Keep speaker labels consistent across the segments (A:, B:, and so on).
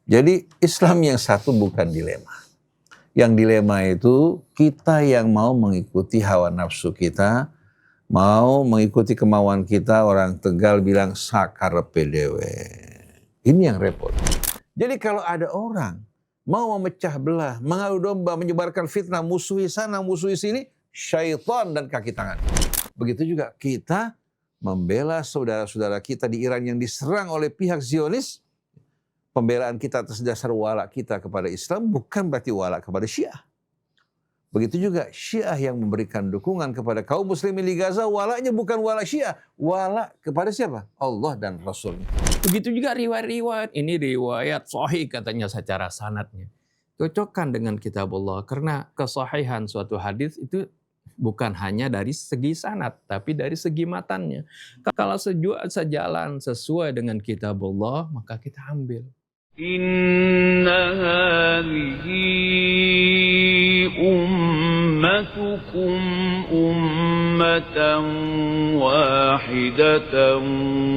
A: Jadi Islam yang satu bukan dilema. Yang dilema itu kita yang mau mengikuti hawa nafsu kita, mau mengikuti kemauan kita, orang Tegal bilang sakarepe dewe. Ini yang repot. Jadi kalau ada orang mau memecah belah, mengadu domba, menyebarkan fitnah, musuhi sana, musuhi sini, syaitan dan kaki tangan. Begitu juga kita membela saudara-saudara kita di Iran yang diserang oleh pihak Zionis. Pembelaan kita atas dasar wala kita kepada Islam bukan berarti wala kepada Syiah. Begitu juga Syiah yang memberikan dukungan kepada kaum muslimin di Gaza, walanya bukan wala Syiah, wala kepada siapa? Allah dan Rasulnya.
B: Begitu juga riwayat-riwayat, ini riwayat sahih katanya secara sanadnya. Cocokkan dengan kitab Allah, karena kesahihan suatu hadis itu bukan hanya dari segi sanad, tapi dari segi matannya. Kalau sejalan sesuai dengan kitab Allah, maka kita ambil.
C: Inna hadhihi ummatukum ummatan wahidatan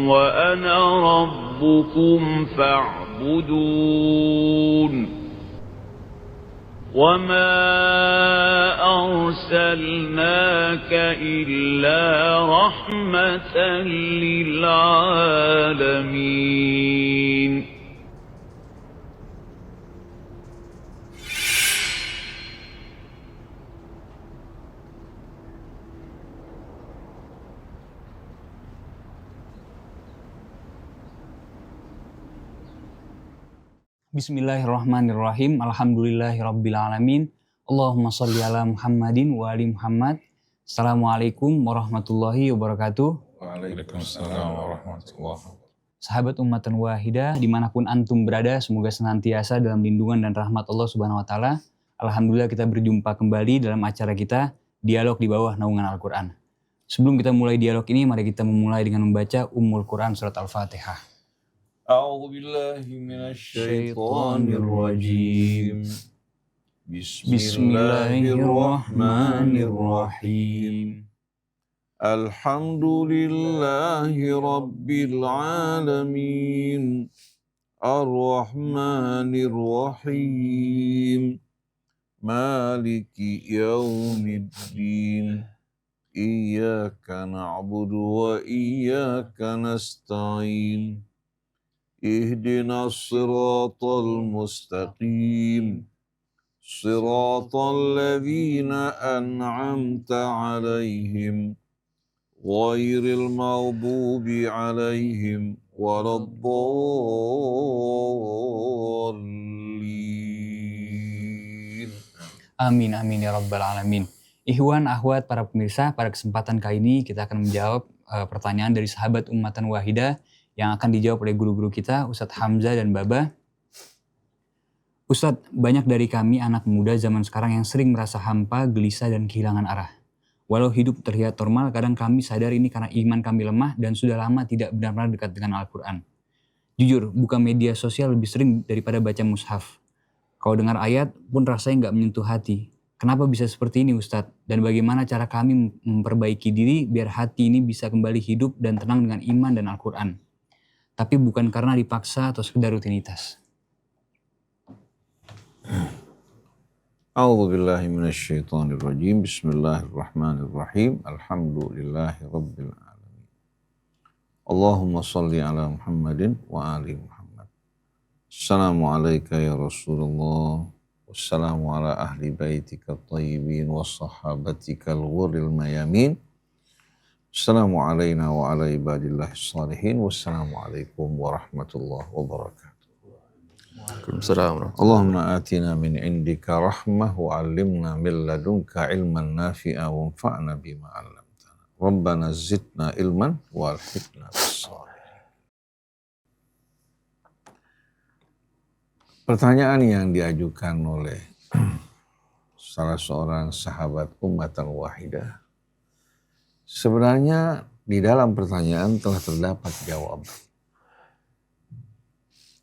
C: wa ana rabbukum fa'budun. وَمَا أَرْسَلْنَاكَ إِلَّا رَحْمَةً لِلْعَالَمِينَ.
D: Bismillahirrahmanirrahim. Alhamdulillahirrabbilalamin. Allahumma sholli ala Muhammadin wa ali Muhammad. Assalamualaikum warahmatullahi wabarakatuh.
E: Waalaikumsalam warahmatullahi wabarakatuh.
D: Sahabat Ummatan Wahidah, dimanapun antum berada, semoga senantiasa dalam lindungan dan rahmat Allah Subhanahu Wa Taala. Alhamdulillah kita berjumpa kembali dalam acara kita, Dialog di Bawah Naungan Al-Quran. Sebelum kita mulai dialog ini, mari kita memulai dengan membaca Ummul Quran Surat Al-Fatihah.
A: A'udzu billahi minasyaitonir rajim. Bismillahirrahmanirrahim. Alhamdulillahi rabbil alamin. Ar-Rahmanir Rahim. Maliki yaumiddin. Iyyaka na'budu wa iyyaka nasta'in. اهدنا الصراط المستقيم صراط الذين أنعمت عليهم غير المغضوب عليهم ولا الضالين.
D: Amin, amin ya rabbal alamin. Ikhwan, akhwat, para pemirsa, pada kesempatan kali ini kita akan menjawab pertanyaan dari sahabat Ummatan Wahidah yang akan dijawab oleh guru-guru kita, Ustadz Hamzah dan Baba. Ustadz, banyak dari kami anak muda zaman sekarang yang sering merasa hampa, gelisah, dan kehilangan arah. Walau hidup terlihat normal, kadang kami sadar ini karena iman kami lemah dan sudah lama tidak benar-benar dekat dengan Al-Quran. Jujur, buka media sosial lebih sering daripada baca mushaf. Kalau dengar ayat pun rasanya nggak menyentuh hati. Kenapa bisa seperti ini Ustadz? Dan bagaimana cara kami memperbaiki diri biar hati ini bisa kembali hidup dan tenang dengan iman dan Al-Quran? Tapi bukan karena dipaksa atau sekedar rutinitas.
A: A'udzu billahi minasyaitonir rajim. Bismillahirrahmanirrahim. Alhamdulillahi rabbil alamin. Allahumma shalli ala Muhammadin wa ali Muhammad. Assalamu alayka ya Rasulullah. Wassalamu ala ahli baitika at-tayyibin wa sahabatika al-ghurril mayamin. Assalamu alayna wa ala ibadillahi salihin. Wassalamualaikum warahmatullahi wabarakatuh.
E: Waalaikumsalam.
A: Allahumma atina min indika rahmah wa alimna min ladunka ilman nafi'a wa anfa'na bima 'allamtana. Rabbana zidna ilman wa alhiqna bis-shalihin. Pertanyaan yang diajukan oleh salah seorang sahabat Ummatan Wahidah, sebenarnya di dalam pertanyaan telah terdapat jawaban.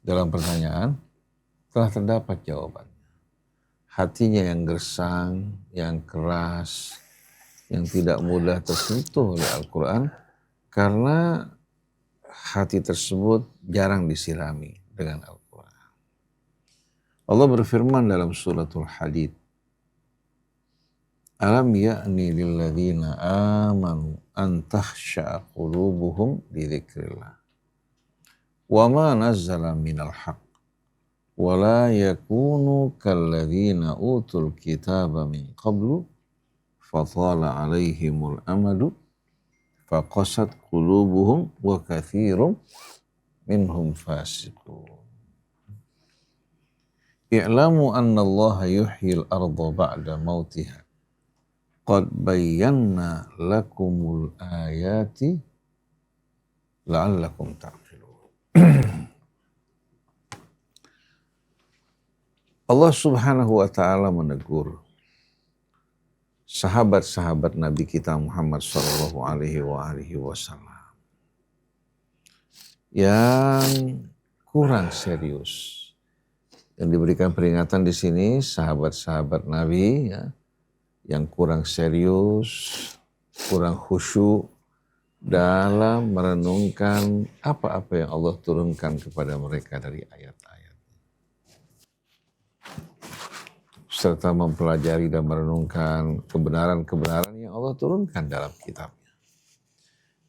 A: Dalam pertanyaan telah terdapat jawabannya. Hatinya yang gersang, yang keras, yang tidak mudah tersentuh oleh Al-Quran, karena hati tersebut jarang disirami dengan Al-Quran. Allah berfirman dalam suratul Hadid, Alam ya'ni lilladzina amanu an takhsha'a qulubuhum li dzikrillah wa ma nazzala minal haqq wa la yakunu kalladzina utul kitaba min qablu fatala alaihimul amadu faqasat qulubuhum wa katsirum minhum fasiqun. I'lamu anna Allah yuhyil arda ba'da mautiha qad bayyana lakumul ayati la'allakum ta'qilun. Allah Subhanahu wa taala menegur sahabat-sahabat Nabi kita Muhammad sallallahu alaihi wasallam yang kurang serius. Yang diberikan peringatan di sini sahabat-sahabat Nabi ya, yang kurang serius, kurang khusyuk dalam merenungkan apa-apa yang Allah turunkan kepada mereka dari ayat-ayat. Serta mempelajari dan merenungkan kebenaran-kebenaran yang Allah turunkan dalam kitabnya.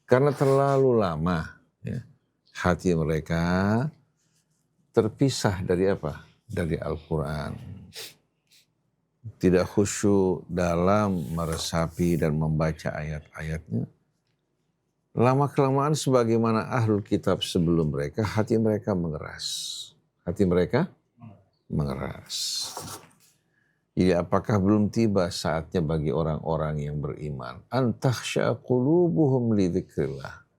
A: Karena terlalu lama ya, hati mereka terpisah dari apa? Dari Al-Quran. Tidak khusyuk dalam meresapi dan membaca ayat-ayatnya. Lama-kelamaan sebagaimana ahlul kitab sebelum mereka, hati mereka mengeras. Hati mereka mengeras. Jadi apakah belum tiba saatnya bagi orang-orang yang beriman an takhsha'a qulubuhum li dzikrillah,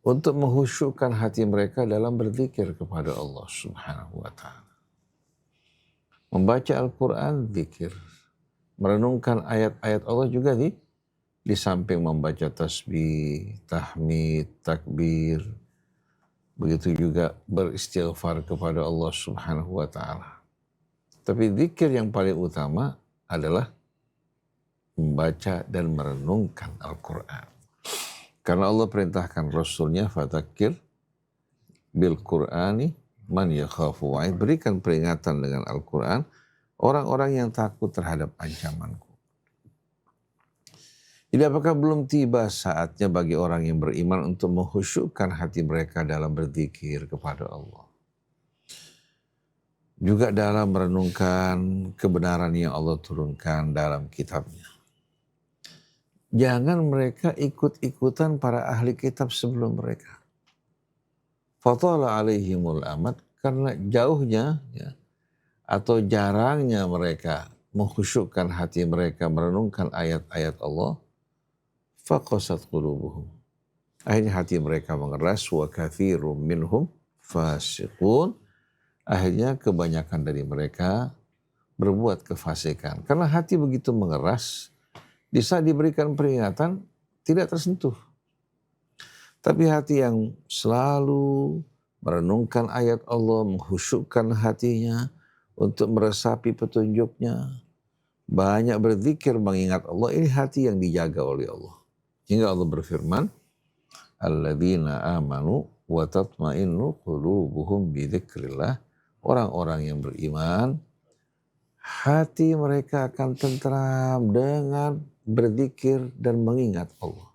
A: untuk menghusyukkan hati mereka dalam berzikir kepada Allah Subhanahu wa taala. Membaca Al-Quran, zikir. Merenungkan ayat-ayat Allah juga di samping membaca tasbih, tahmid, takbir. Begitu juga beristighfar kepada Allah Subhanahu wa taala. Tapi zikir yang paling utama adalah membaca dan merenungkan Al-Quran. Karena Allah perintahkan Rasulnya, Fadzakir bil Qur'ani man yakhafu wa'id. Berikan peringatan dengan Al-Quran orang-orang yang takut terhadap ancamanku. Jadi apakah belum tiba saatnya bagi orang yang beriman untuk mengkhusyukkan hati mereka dalam berzikir kepada Allah? Juga dalam merenungkan kebenaran yang Allah turunkan dalam kitabnya. Jangan mereka ikut-ikutan para ahli kitab sebelum mereka. Fatala alaihimul amad, karena jauhnya ya, atau jarangnya mereka mengkhusyukkan hati mereka merenungkan ayat-ayat Allah. Faqasat qulubuhum, akhirnya hati mereka mengeras. Wa katsirum minhum fasiqun, akhirnya kebanyakan dari mereka berbuat kefasikan. Karena hati begitu mengeras, di saat diberikan peringatan tidak tersentuh. Tapi hati yang selalu merenungkan ayat Allah, menghusyukkan hatinya untuk meresapi petunjuknya, banyak berzikir mengingat Allah, ini hati yang dijaga oleh Allah. Hingga Allah berfirman, alladzina amanu wa tatma'innu qulubuhum bi dzikrillah. Orang-orang yang beriman, hati mereka akan tentram dengan berzikir dan mengingat Allah.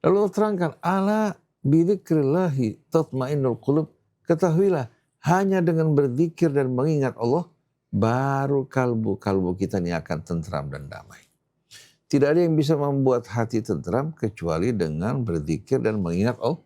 A: Lalu Allah terangkan, ala bidzikrillahi tatmainnul qulub. Ketahuilah, hanya dengan berzikir dan mengingat Allah, baru kalbu kita ini akan tentram dan damai. Tidak ada yang bisa membuat hati tentram kecuali dengan berzikir dan mengingat Allah.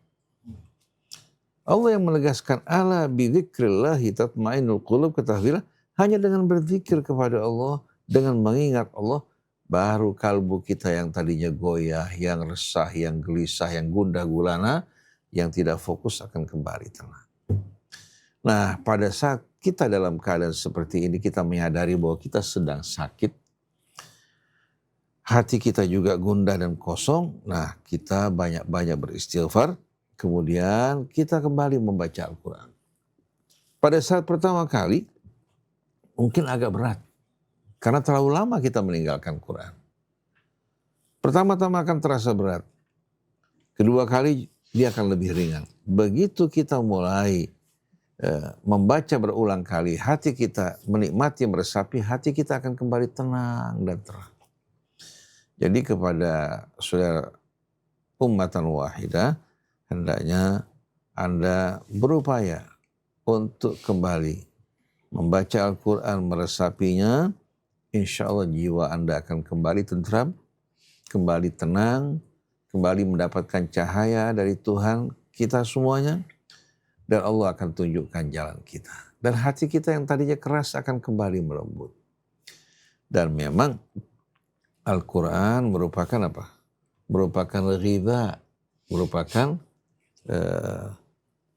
A: Allah yang menegaskan, ala bidzikrillahi tatmainnul qulub. Ketahuilah, hanya dengan berzikir kepada Allah, dengan mengingat Allah, baru kalbu kita yang tadinya goyah, yang resah, yang gelisah, yang gundah gulana, yang tidak fokus akan kembali tenang. Nah, pada saat kita dalam keadaan seperti ini, kita menyadari bahwa kita sedang sakit, hati kita juga gundah dan kosong. Nah, kita banyak-banyak beristighfar, kemudian kita kembali membaca Al-Quran. Pada saat pertama kali, mungkin agak berat. Karena terlalu lama kita meninggalkan Quran. Pertama-tama akan terasa berat. Kedua kali dia akan lebih ringan. Begitu kita mulai membaca berulang kali, hati kita menikmati, meresapi, hati kita akan kembali tenang dan terang. Jadi kepada saudara ummatan wahidah, hendaknya Anda berupaya untuk kembali membaca Al-Quran, meresapinya. Insya Allah jiwa Anda akan kembali tentram, kembali tenang, kembali mendapatkan cahaya dari Tuhan kita semuanya. Dan Allah akan tunjukkan jalan kita. Dan hati kita yang tadinya keras akan kembali melembut. Dan memang Al-Quran merupakan apa? Merupakan ghidha, merupakan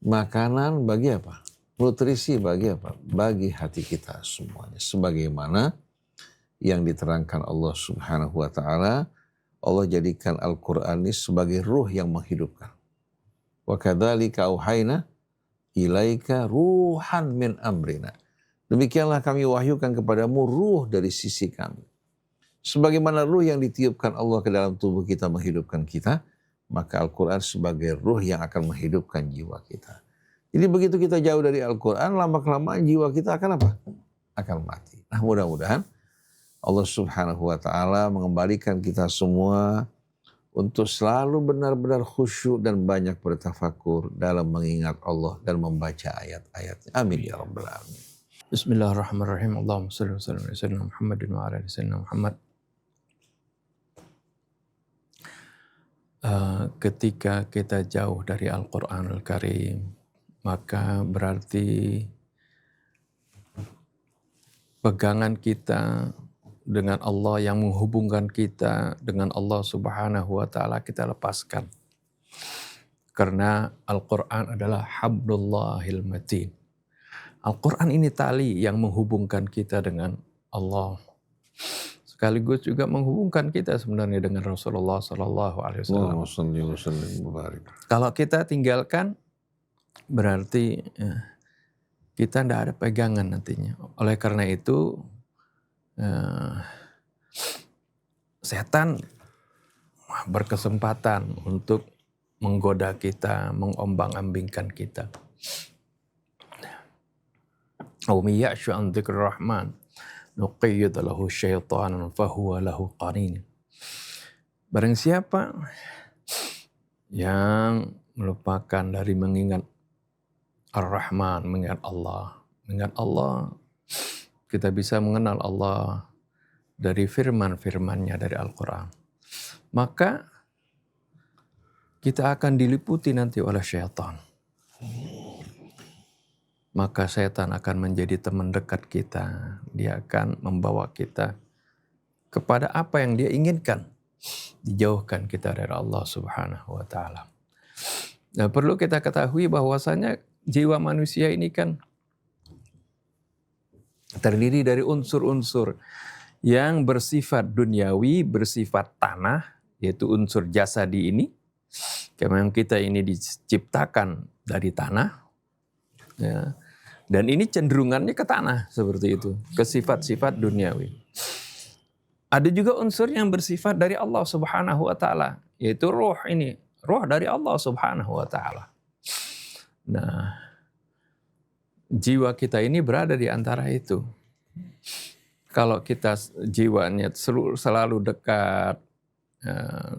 A: makanan bagi apa? Nutrisi bagi apa? Bagi hati kita semuanya. Sebagaimana yang diterangkan Allah Subhanahu wa Ta'ala, Allah jadikan Al-Quran ini sebagai ruh yang menghidupkan. Wa kadzalika auhayna ilaika ruhan min amrina. Demikianlah kami wahyukan kepadamu ruh dari sisi kami. Sebagaimana ruh yang ditiupkan Allah ke dalam tubuh kita menghidupkan kita, maka Al-Quran sebagai ruh yang akan menghidupkan jiwa kita. Jadi begitu kita jauh dari Al-Quran, lama-kelamaan jiwa kita akan apa? Akan mati. Nah, mudah-mudahan Allah Subhanahu wa Ta'ala mengembalikan kita semua untuk selalu benar-benar khusyuk dan banyak bertafakur dalam mengingat Allah dan membaca ayat-ayatnya. Amin ya rabbal alamin.
B: Bismillahirrahmanirrahim. Allahumma shalli wa sallim ala sayyidina Muhammadin wa ala ali sayyidina Muhammad. Ketika kita jauh dari Al-Quranul Karim, maka berarti pegangan kita dengan Allah yang menghubungkan kita dengan Allah Subhanahu wa Ta'ala kita lepaskan. Karena Al-Quran adalah hablullahil matin. Al-Quran ini tali yang menghubungkan kita dengan Allah. Sekaligus juga menghubungkan kita sebenarnya dengan Rasulullah SAW. Kalau kita tinggalkan, berarti kita tidak ada pegangan nantinya. Oleh karena itu, setan berkesempatan untuk menggoda kita, mengombang-ambingkan kita. Awmiya'shu an dzikrir rahman nuqayyid lahu syaitanan fahuwa lahu qarin. Barang siapa yang melupakan dari mengingat Ar-Rahman, mengingat Allah, kita bisa mengenal Allah dari firman-firmannya dari Al-Quran. Maka kita akan diliputi nanti oleh syaitan. Maka syaitan akan menjadi teman dekat kita. Dia akan membawa kita kepada apa yang dia inginkan. Dijauhkan kita dari Allah Subhanahu wa Ta'ala. Nah, perlu kita ketahui bahwasanya jiwa manusia ini kan terdiri dari unsur-unsur yang bersifat duniawi, bersifat tanah, yaitu unsur jasadi ini. Memang kita ini diciptakan dari tanah, ya. Dan ini cenderungannya ke tanah seperti itu, ke sifat-sifat duniawi. Ada juga unsur yang bersifat dari Allah Subhanahu wa Ta'ala, yaitu roh ini, roh dari Allah Subhanahu wa Ta'ala. Nah, jiwa kita ini berada di antara itu. Kalau kita jiwanya selalu dekat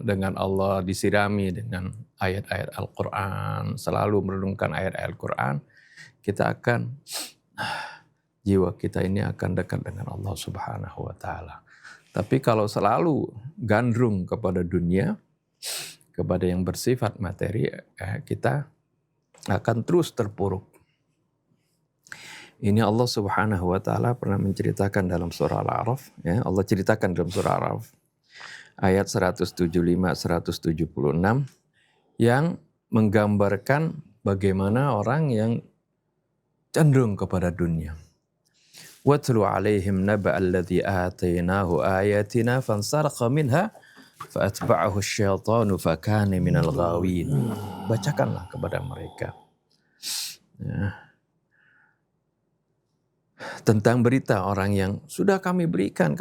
B: dengan Allah, disirami dengan ayat-ayat Al-Quran, selalu merenungkan ayat-ayat Al-Quran, kita akan, jiwa kita ini akan dekat dengan Allah Subhanahu wa Ta'ala. Tapi kalau selalu gandrung kepada dunia, kepada yang bersifat materi, kita akan terus terpuruk. Ini Allah Subhanahu wa Ta'ala pernah menceritakan dalam surah Al-A'raf, ya, Allah ceritakan dalam surah Al-A'raf ayat 175-176 yang menggambarkan bagaimana orang yang cenderung kepada dunia. Watlu alaihim naba alladhi atainahu ayatina fansarqa minha fa'atba'ahu syaitanu fakana minal ghawin. Bacakanlah kepada mereka, ya, tentang berita orang yang sudah kami berikan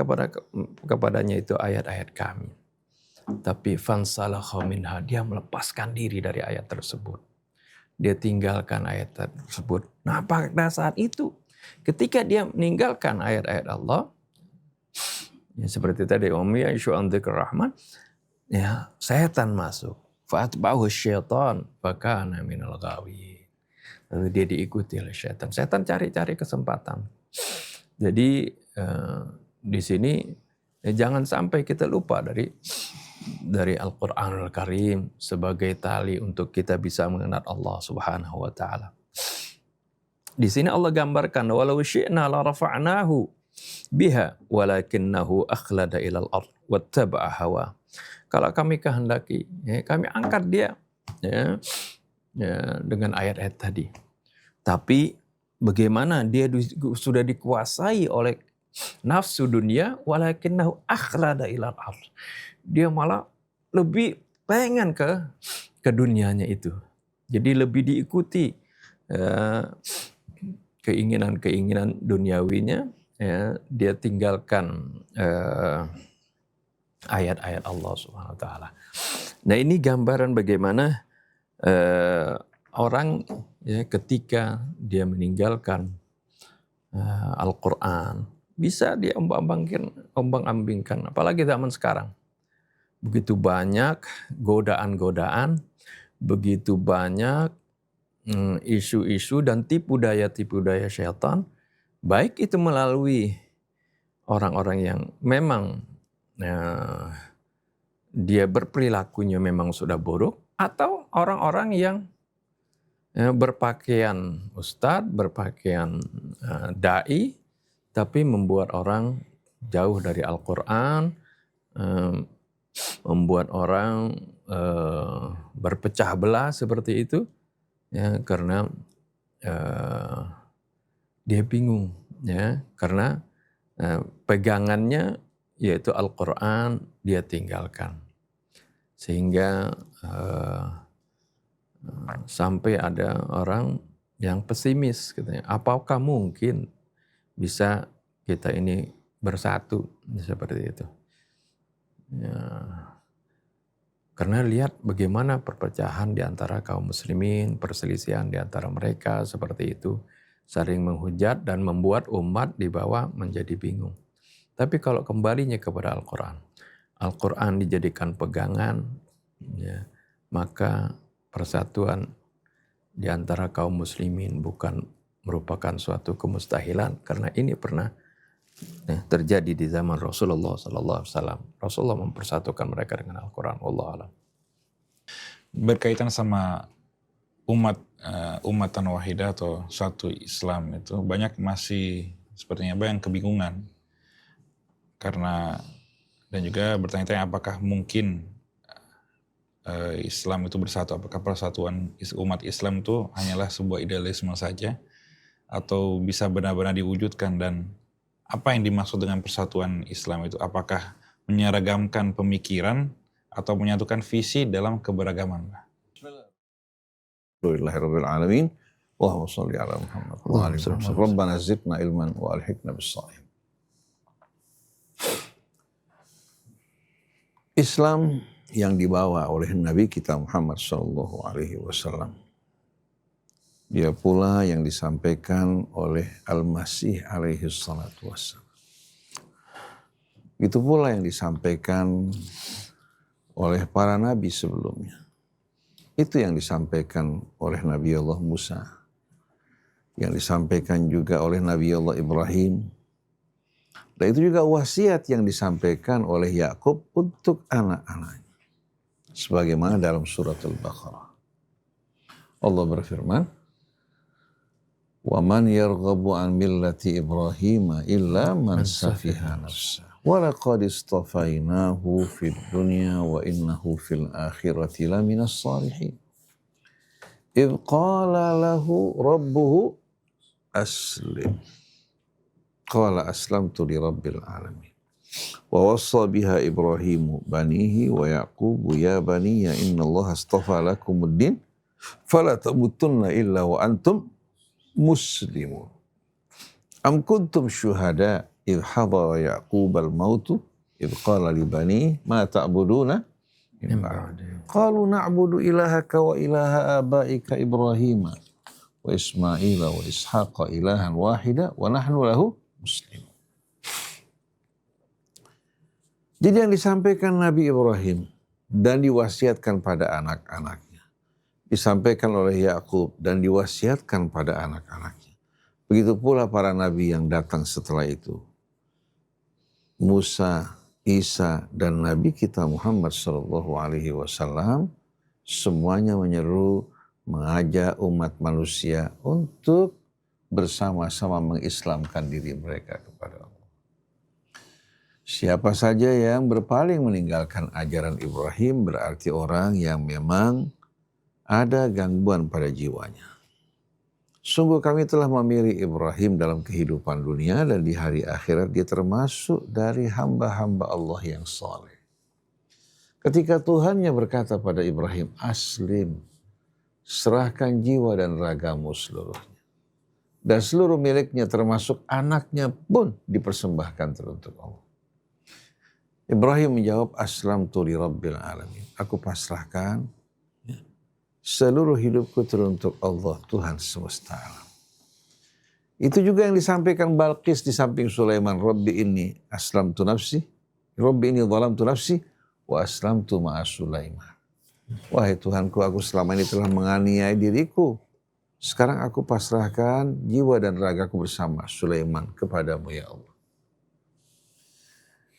B: kepadanya itu ayat-ayat kami. Tapi fansalakha minha, dia melepaskan diri dari ayat tersebut. Dia tinggalkan ayat tersebut. Nah pada saat itu ketika dia meninggalkan ayat-ayat Allah, ya seperti tadi ya'ishu an dzikr rahman, ya setan masuk. Fa'atba'ahu syaitan fakana minal ghawin. Lalu dia diikuti oleh setan. Setan cari-cari kesempatan. Jadi di sini jangan sampai kita lupa dari Al-Qur'anul Karim sebagai tali untuk kita bisa mengenal Allah Subhanahu wa taala. Di sini Allah gambarkan walau syi'na la rafa'nahu biha walakinnahu akhlada ilal ard wattaba'a hawa. Kalau kami kehendaki, ya, kami angkat dia ya, dengan ayat-ayat tadi. Tapi bagaimana dia sudah dikuasai oleh nafsu dunia, walakinnahu akhlada ilal ard. Dia malah lebih pengen ke dunianya itu. Jadi lebih diikuti keinginan-keinginan duniawinya, ya, dia tinggalkan ayat-ayat Allah Subhanahu wa taala. Nah, ini gambaran bagaimana orang ya ketika dia meninggalkan Al-Qur'an bisa dia ombang-ambingkan, apalagi zaman sekarang. Begitu banyak godaan-godaan, begitu banyak isu-isu dan tipu daya syaitan, baik itu melalui orang-orang yang memang dia berperilakunya memang sudah buruk, atau orang-orang yang berpakaian ustadz, berpakaian dai, tapi membuat orang jauh dari Al-Quran, membuat orang berpecah belah seperti itu, ya, karena dia bingung, ya, karena pegangannya yaitu Al-Quran dia tinggalkan, sehingga sampai ada orang yang pesimis, katanya, apakah mungkin bisa kita ini bersatu seperti itu? Ya, karena lihat bagaimana perpecahan di antara kaum muslimin, perselisihan di antara mereka seperti itu, saling menghujat dan membuat umat di bawah menjadi bingung. Tapi kalau kembalinya kepada Al-Quran, Al-Quran dijadikan pegangan, ya, maka persatuan di antara kaum muslimin bukan merupakan suatu kemustahilan, karena ini pernah terjadi di zaman Rasulullah SAW. Rasulullah mempersatukan mereka dengan Al-Quran. Wallahu a'lam.
E: Berkaitan sama umatan wahidah atau satu Islam itu banyak masih sepertinya banyak kebingungan, karena dan juga bertanya-tanya apakah mungkin Islam itu bersatu, apakah persatuan umat Islam itu hanyalah sebuah idealisme saja atau bisa benar-benar diwujudkan, dan apa yang dimaksud dengan persatuan Islam itu, apakah menyeragamkan pemikiran atau menyatukan visi dalam keberagaman?
A: Alhamdulillahirabbil alamin. Allahumma shalli ala Muhammad wa ali Muhammad. Rabbana zidna ilman wa alhiqna bis-shalihin. Islam yang dibawa oleh Nabi kita Muhammad sallallahu alaihi wasallam, dia pula yang disampaikan oleh Al-Masih alaihi salatu wassalam. Itu pula yang disampaikan oleh para nabi sebelumnya. Itu yang disampaikan oleh Nabi Allah Musa, yang disampaikan juga oleh Nabi Allah Ibrahim. Dan itu juga wasiat yang disampaikan oleh Yakub untuk anak-anaknya. Sebagaimana dalam surat Al-Baqarah. Allah berfirman, وَمَنْ يَرْغَبُ عَنْ مِلَّةِ إِبْرَاهِيمَ إِلَّا مَنْ سَفِهَ نَفْسَهُ وَلَقَدِ اصْطَفَيْنَاهُ فِي الدُّنْيَا وَإِنَّهُ فِي الْآخِرَةِ لَمِنَ الصَّالِحِينَ إِذْ قَالَ لَهُ رَبُّهُ أَسْلِمْ قَالَ أَسْلَمْتُ لِرَبِّ الْعَالَمِينَ وَوَصَّى بِهَا إِبْرَاهِيمُ بَنِيهِ وَيَعْقُوبُ يَا بَنِيَّ إِنَّ اللَّهَ اصْطَفَى لَكُمُ الدِّينَ فَلَا تَمُوتُنَّ إِلَّا وَأَنْتُمْ مُسْلِمُونَ أَمْ كُنْتُمْ شُهَدَاءَ إِذْ حَضَرَ يَعْقُوبَ الْمَوْتُ إِذْ قَالَ لِبَنِيهِ مَا تَعْبُدُونَ مِنْ بَعْدِي قَالُوا نَعْبُدُ إِلَهَكَ وَإِلَهَ آبَائِكَ إِبْرَاهِيمَ wa Ismaila wa Ishaqa ilahan wahida wa nahnu lahu muslimun. Jadi yang disampaikan Nabi Ibrahim dan diwasiatkan pada anak-anaknya, disampaikan oleh Yakub dan diwasiatkan pada anak-anaknya. Begitu pula para nabi yang datang setelah itu. Musa, Isa, dan Nabi kita Muhammad SAW semuanya menyeru, mengajak umat manusia untuk bersama-sama mengislamkan diri mereka kepada Allah. Siapa saja yang berpaling meninggalkan ajaran Ibrahim berarti orang yang memang ada gangguan pada jiwanya. Sungguh kami telah memilih Ibrahim dalam kehidupan dunia dan di hari akhirat dia termasuk dari hamba-hamba Allah yang saleh. Ketika Tuhannya berkata pada Ibrahim, aslim, serahkan jiwa dan ragamu seluruhnya. Dan seluruh miliknya termasuk anaknya pun dipersembahkan teruntuk Allah. Ibrahim menjawab, aslamtu li rabbil alamin. Aku pasrahkan seluruh hidupku teruntuk Allah, Tuhan semesta alam. Itu juga yang disampaikan Balqis di samping Sulaiman. Rabbi inni aslamtu nafsi, Rabbi inni zalamtu nafsi, wa aslamtu ma'a Sulaiman. Wahai Tuhanku, aku selama ini telah menganiaya diriku. Sekarang aku pasrahkan jiwa dan ragaku bersama Sulaiman kepadamu ya Allah.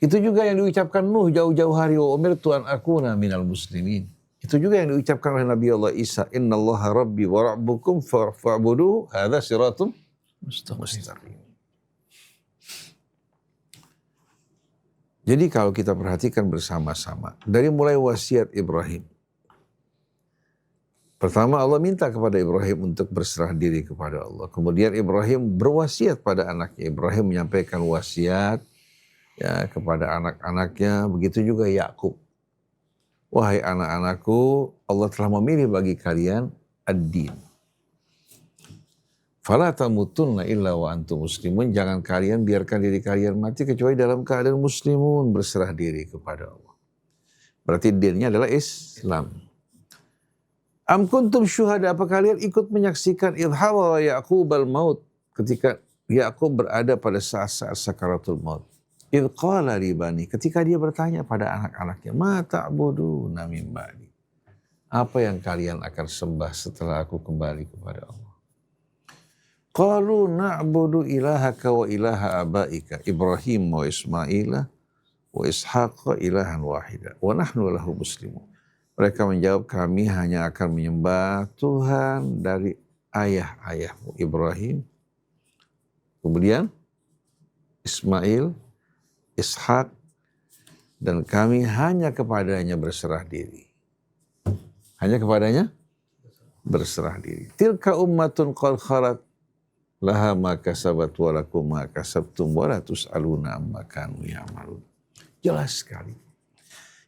A: Itu juga yang diucapkan Nuh jauh-jauh hari, wa umirtu an akuna minal muslimin. Itu juga yang diucapkan oleh Nabi Allah Isa, innallaha rabbi wa rabbukum fa'buduhu, hadza siratum mustaqim. Jadi kalau kita perhatikan bersama-sama, dari mulai wasiat Ibrahim. Pertama Allah minta kepada Ibrahim untuk berserah diri kepada Allah. Kemudian Ibrahim berwasiat pada anaknya. Ibrahim menyampaikan wasiat ya kepada anak-anaknya, begitu juga Yakub. Wahai anak-anakku, Allah telah memilih bagi kalian ad-din. Fala tamutunna illa wa antum muslimun. Jangan kalian biarkan diri kalian mati kecuali dalam keadaan muslimun, berserah diri kepada Allah. Berarti dinnya adalah Islam. Am kuntum syuhada, apa kalian ikut menyaksikan idhara Yaqub al-maut, ketika Yakub berada pada saat-saat sakaratul maut. Idh qala li bani, ketika dia bertanya pada anak-anaknya, ma ta'buduna min ba'di. Apa yang kalian akan sembah setelah aku kembali kepada Allah? Qalu na'budu ilahaka wa ilaha abaika Ibrahim wa Ismaila wa Ishaqa ilahan wahida wa nahnu lahu muslimun. Mereka menjawab, kami hanya akan menyembah Tuhan dari ayah-ayahmu Ibrahim, kemudian Ismail, Ishak, dan kami hanya kepadanya berserah diri. Hanya kepadanya berserah diri. Tilka ummatun qad khalat laha ma kasabat wa lakum ma kasabtum wa la tus'aluna amma kanu ya'malun. Jelas sekali.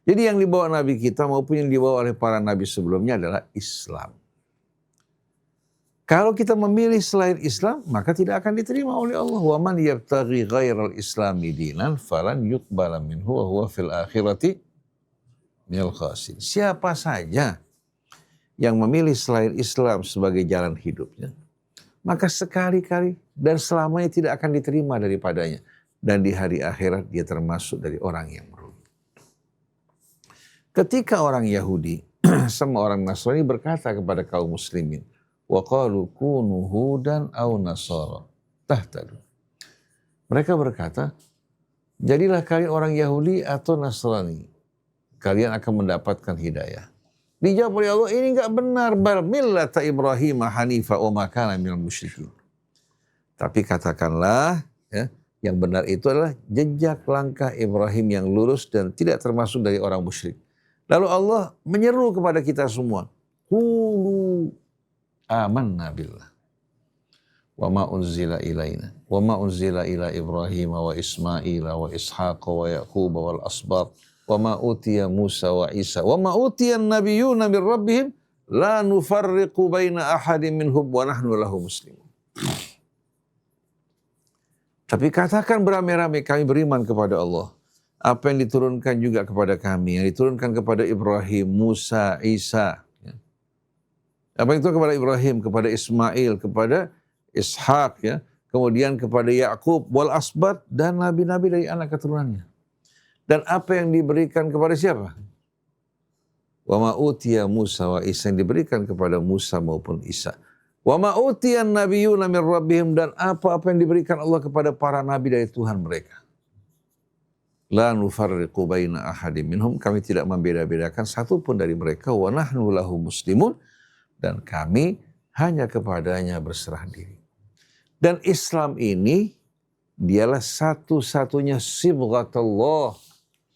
A: Jadi yang dibawa Nabi kita maupun yang dibawa oleh para Nabi sebelumnya adalah Islam. Kalau kita memilih selain Islam, maka tidak akan diterima oleh Allah. Wa man yabtaghi ghairal islami dinan falan yuqbala minhu wa huwa fil akhirati minal khasirin. Siapa saja yang memilih selain Islam sebagai jalan hidupnya, maka sekali-kali dan selamanya tidak akan diterima daripadanya. Dan di hari akhirat dia termasuk dari orang yang merugi. Ketika orang Yahudi sama orang Nasrani berkata kepada kaum muslimin, wa qalu kunu hudan aw nasara tahtadu. Mereka berkata, jadilah kalian orang Yahudi atau Nasrani, kalian akan mendapatkan hidayah. Dijawab oleh Allah, ini enggak benar, bal millata Ibrahim hanifa wa ma kana minal musyrikin. Tapi katakanlah ya, yang benar itu adalah jejak langkah Ibrahim yang lurus dan tidak termasuk dari orang musyrik. Lalu Allah menyeru kepada kita semua, qulu amanna billah wa ma unzila ilaina wa ma unzila ila Ibrahim wa Ismaila wa Ishaqa wa Yaqub wal asbat wa ma utiya Musa wa Isa wa ma utiya an-nabiyyuna min rabbihim la nufarriqu baina ahadin minhum wa nahnu lahu muslimun. Tapi katakan beramai-ramai, kami beriman kepada Allah. Apa yang diturunkan juga kepada kami, yang diturunkan kepada Ibrahim, Musa, Isa. Apa itu kepada Ibrahim, kepada Ismail, kepada Ishak, ya, kemudian kepada Yakub wal asbat dan nabi-nabi dari anak keturunannya. Dan apa yang diberikan kepada siapa? Wa ma utiya Musa wa Isa, yang diberikan kepada Musa maupun Isa. Wa ma utiyan nabiyyuna min rabbihim, dan apa-apa yang diberikan Allah kepada para nabi dari Tuhan mereka. La nufarriqu baina ahadim minhum, kami tidak membeda-bedakan satu pun dari mereka. Wa nahnu lahu muslimun, dan kami hanya kepadanya berserah diri. Dan Islam ini dialah satu-satunya sibghatullah,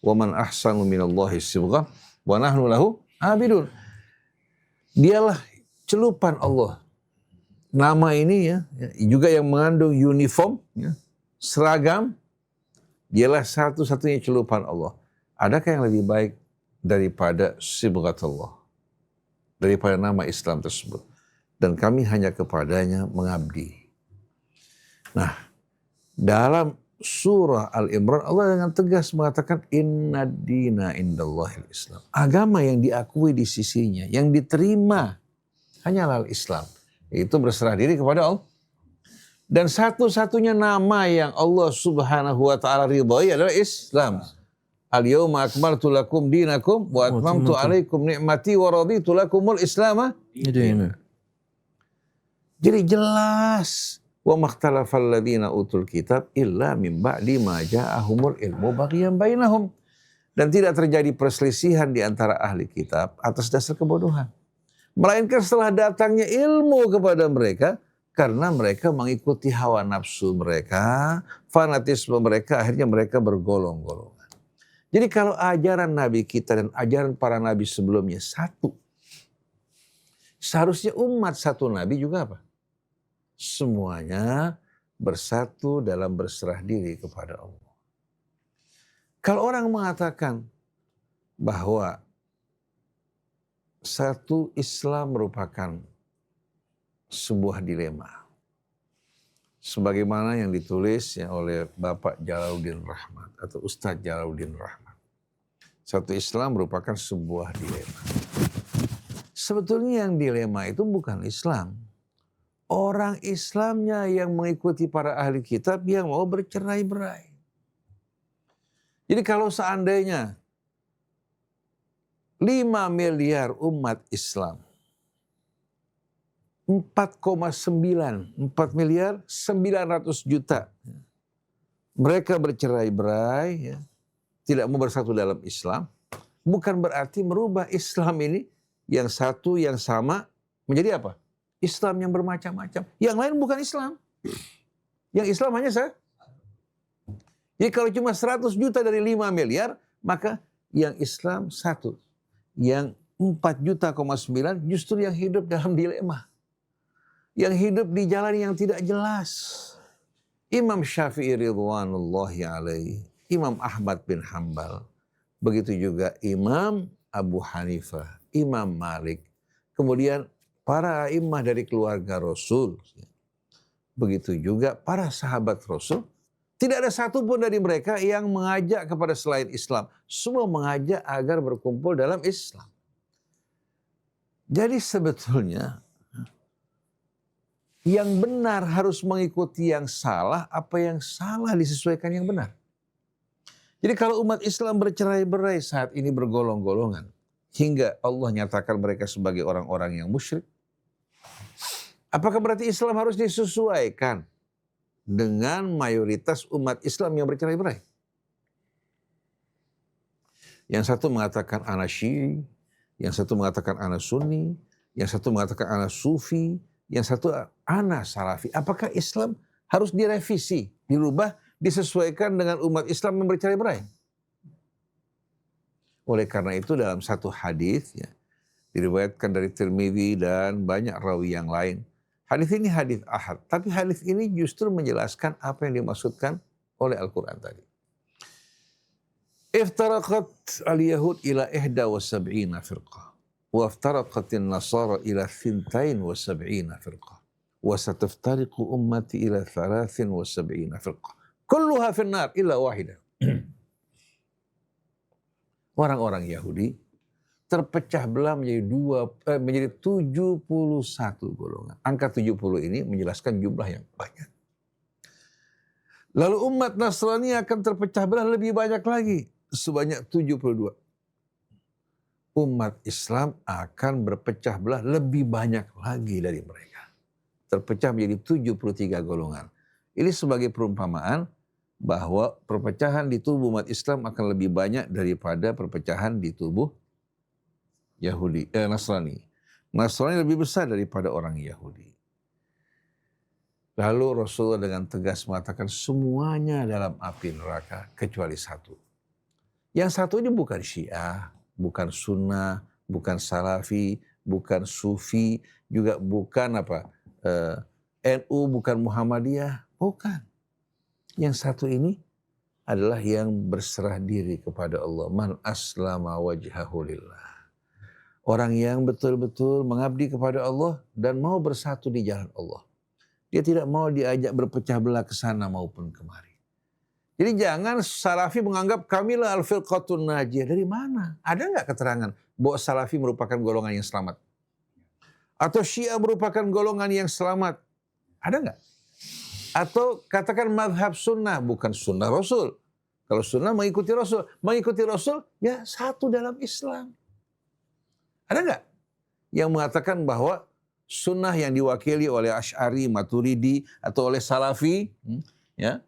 A: wa man ahsanu minallahi sibghah wa nahnu lahu abidun. Dialah celupan Allah. Nama ini ya juga yang mengandung uniform, ya, seragam. Dialah satu-satunya celupan Allah. Adakah yang lebih baik daripada sibghatullah, daripada nama Islam tersebut? Dan kami hanya kepadanya mengabdi. Nah, dalam surah Al-Imran Allah dengan tegas mengatakan inna dina indallahil Islam. Agama yang diakui di sisinya, yang diterima hanyalah Islam. Itu berserah diri kepada Allah. Dan satu-satunya nama yang Allah subhanahu wa ta'ala ridhai adalah Islam. Al-yawma akmaltu lakum dinakum wa atmamtu alaikum ni'mati wa raditu lakumul islama. Jadi jelas. Wa makhtalafal ladzina utul kitab illa min ba'di ma ja'ahumul ilmu baghyan bainahum. Dan tidak terjadi perselisihan di antara ahli kitab atas dasar kebodohan. Melainkan setelah datangnya ilmu kepada mereka, karena mereka mengikuti hawa nafsu mereka, fanatisme mereka, akhirnya mereka bergolong-golongan. Jadi kalau ajaran Nabi kita dan ajaran para Nabi sebelumnya satu, seharusnya umat satu Nabi juga apa? Semuanya bersatu dalam berserah diri kepada Allah. Kalau orang mengatakan bahwa satu Islam merupakan sebuah dilema, sebagaimana yang ditulis ya oleh Bapak Jalaluddin Rahmat atau Ustadz Jalaluddin Rahmat. Satu Islam merupakan sebuah dilema. Sebetulnya yang dilema itu bukan Islam. Orang Islamnya yang mengikuti para ahli kitab yang mau bercerai-berai. Jadi kalau seandainya 5 miliar umat Islam, 4,9 miliar 900 juta. Mereka bercerai-berai, ya, tidak mau bersatu dalam Islam. Bukan berarti merubah Islam ini yang satu, yang sama, menjadi apa? Islam yang bermacam-macam. Yang lain bukan Islam. Yang Islam hanya saya. Jadi kalau cuma 100 juta dari 5 miliar, maka yang Islam satu. Yang 4,9 juta justru yang hidup dalam dilema. Yang hidup di jalan yang tidak jelas. Imam Syafi'i ridwanullahi alaihi, Imam Ahmad bin Hanbal, begitu juga Imam Abu Hanifah, Imam Malik, kemudian para imam dari keluarga Rasul, begitu juga para sahabat Rasul. Tidak ada satu pun dari mereka yang mengajak kepada selain Islam. Semua mengajak agar berkumpul dalam Islam. Jadi sebetulnya yang benar harus mengikuti yang salah, apa yang salah disesuaikan yang benar. Jadi kalau umat Islam bercerai-berai saat ini bergolong-golongan, hingga Allah nyatakan mereka sebagai orang-orang yang musyrik, apakah berarti Islam harus disesuaikan dengan mayoritas umat Islam yang bercerai-berai? Yang satu mengatakan ana Syi'i, yang satu mengatakan ana Sunni, yang satu mengatakan ana Sufi, yang satu ana Salafi. Apakah Islam harus direvisi, dirubah, disesuaikan dengan umat Islam yang bercerai-berai? Oleh karena itu dalam satu hadis, ya, diriwayatkan dari Tirmidzi dan banyak rawi yang lain. Hadis ini hadis ahad, tapi hadis ini justru menjelaskan apa yang dimaksudkan oleh Al-Quran tadi. Iftaraqat al-Yahud ila 71 firqah. وافترقت النصارى إلى 72 فرقة وستفترق أمتي إلى 73 فرقة كلها في النار إلا واحدة. Orang-orang Yahudi terpecah belah menjadi 71 golongan. Angka 70 ini menjelaskan jumlah yang banyak. Lalu umat Nasrani akan terpecah belah lebih banyak lagi, sebanyak 72. Umat Islam akan berpecah belah lebih banyak lagi dari mereka. Terpecah menjadi 73 golongan. Ini sebagai perumpamaan bahwa perpecahan di tubuh umat Islam akan lebih banyak daripada perpecahan di tubuh Nasrani. Nasrani lebih besar daripada orang Yahudi. Lalu Rasulullah dengan tegas mengatakan semuanya dalam api neraka kecuali satu. Yang satu ini bukan Syiah, bukan Sunnah, bukan Salafi, bukan Sufi, juga bukan NU, bukan Muhammadiyah, bukan. Yang satu ini adalah yang berserah diri kepada Allah. Man aslama wajhahu lillah. Orang yang betul-betul mengabdi kepada Allah dan mau bersatu di jalan Allah. Dia tidak mau diajak berpecah belah ke sana maupun kemari. Jadi jangan Salafi menganggap kamilah al-firqatun najiyah. Dari mana? Ada nggak keterangan bahwa Salafi merupakan golongan yang selamat? Atau Syiah merupakan golongan yang selamat? Ada nggak? Atau katakan madhab sunnah, bukan sunnah Rasul. Kalau sunnah mengikuti Rasul. Mengikuti Rasul ya satu dalam Islam. Ada nggak yang mengatakan bahwa sunnah yang diwakili oleh Asy'ari, Maturidi, atau oleh Salafi, ya,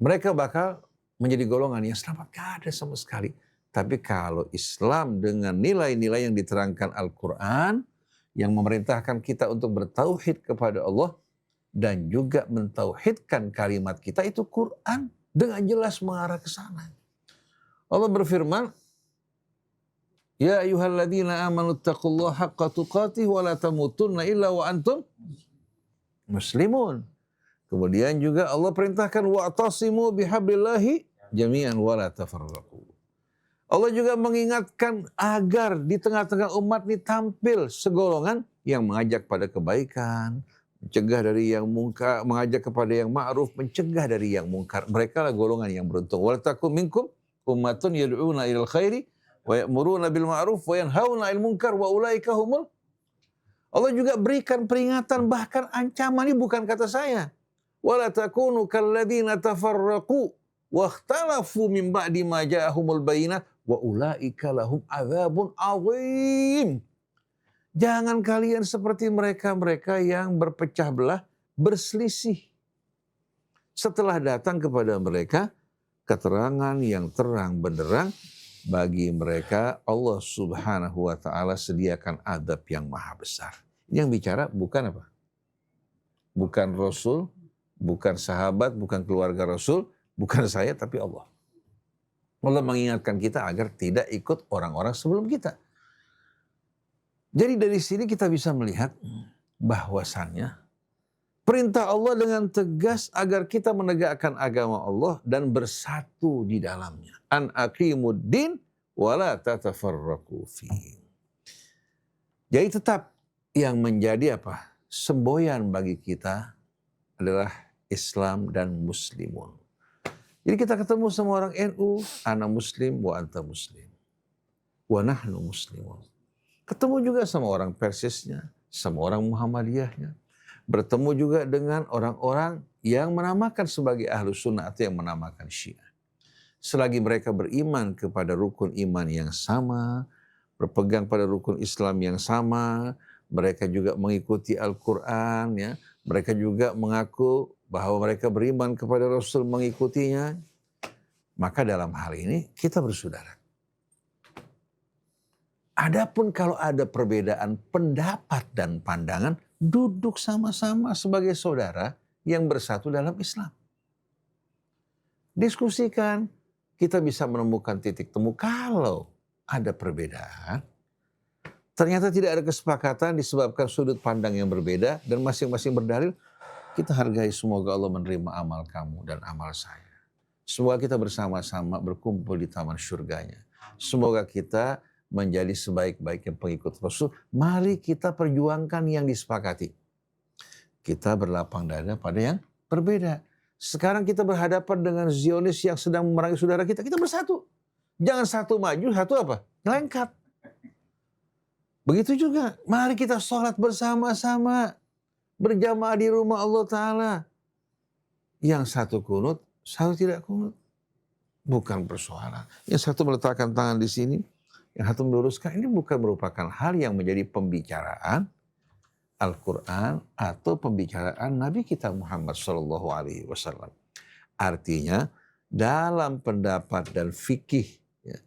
A: mereka bakal menjadi golongan yang selamat? Gak ada sama sekali. Tapi kalau Islam dengan nilai-nilai yang diterangkan Al-Quran, yang memerintahkan kita untuk bertauhid kepada Allah, dan juga mentauhidkan kalimat kita, itu Quran dengan jelas mengarah ke sana. Allah berfirman, Ya ayyuhalladzina amanu taqullaha haqqa tuqatih wa la tamutunna illa wa antum muslimun. Kemudian juga Allah perintahkan wa'tasimu bihablillahi jami'an wa la tafarraqu. Allah juga mengingatkan agar di tengah-tengah umat ini tampil segolongan yang mengajak pada kebaikan, mencegah dari yang mungkar, mengajak kepada yang ma'ruf, mencegah dari yang mungkar. Mereka lah golongan yang beruntung. Wal takum minkum ummatun yad'una ilal khairi wa ya'muruna bil ma'ruf wa yanhauna 'anil munkar wa ulaika humul. Allah juga berikan peringatan, bahkan ancaman. Ini bukan kata saya. Wala takunu kalladzina tafarraqu wa ikhtalafu min ba'di ma ja'ahumul bayyinat wa ulaika lahum adzabun 'adzim. Jangan kalian seperti mereka-mereka yang berpecah belah, berselisih setelah datang kepada mereka keterangan yang terang benderang. Bagi mereka Allah Subhanahu wa ta'ala sediakan adab yang maha besar. Yang bicara bukan apa? Bukan Rasul, bukan sahabat, bukan keluarga Rasul, bukan saya, tapi Allah. Allah mengingatkan kita agar tidak ikut orang-orang sebelum kita. Jadi dari sini kita bisa melihat bahwasannya perintah Allah dengan tegas agar kita menegakkan agama Allah dan bersatu di dalamnya. An aqimuddin wala tatafarraqu fi. Jadi tetap yang menjadi semboyan bagi kita adalah Islam dan Muslimun. Jadi kita ketemu sama orang NU, ana muslim wa anta muslim. Wa nahnu muslimun. Ketemu juga sama orang Persisnya, sama orang Muhammadiyahnya. Bertemu juga dengan orang-orang yang menamakan sebagai Ahlus Sunnah atau yang menamakan Syiah. Selagi mereka beriman kepada rukun iman yang sama, berpegang pada rukun Islam yang sama, mereka juga mengikuti Al-Quran, ya, mereka juga mengaku bahwa mereka beriman kepada Rasul, mengikutinya, maka dalam hal ini kita bersaudara. Adapun kalau ada perbedaan pendapat dan pandangan, duduk sama-sama sebagai saudara yang bersatu dalam Islam. Diskusikan, kita bisa menemukan titik temu. Kalau ada perbedaan, ternyata tidak ada kesepakatan disebabkan sudut pandang yang berbeda dan masing-masing berdalil, kita hargai, semoga Allah menerima amal kamu dan amal saya. Semoga kita bersama-sama berkumpul di taman surganya. Semoga kita menjadi sebaik-baiknya pengikut Rasul. Mari kita perjuangkan yang disepakati. Kita berlapang dada pada yang berbeda. Sekarang kita berhadapan dengan Zionis yang sedang memerangi saudara kita. Kita bersatu. Jangan satu maju, satu lengkap. Begitu juga, mari kita sholat bersama-sama, berjamaah di rumah Allah Ta'ala. Yang satu kunut, satu tidak kunut. Bukan persoalan. Yang satu meletakkan tangan di sini, yang satu meluruskan. Ini bukan merupakan hal yang menjadi pembicaraan Al-Quran atau pembicaraan Nabi kita Muhammad SAW. Artinya, dalam pendapat dan fikih, ya,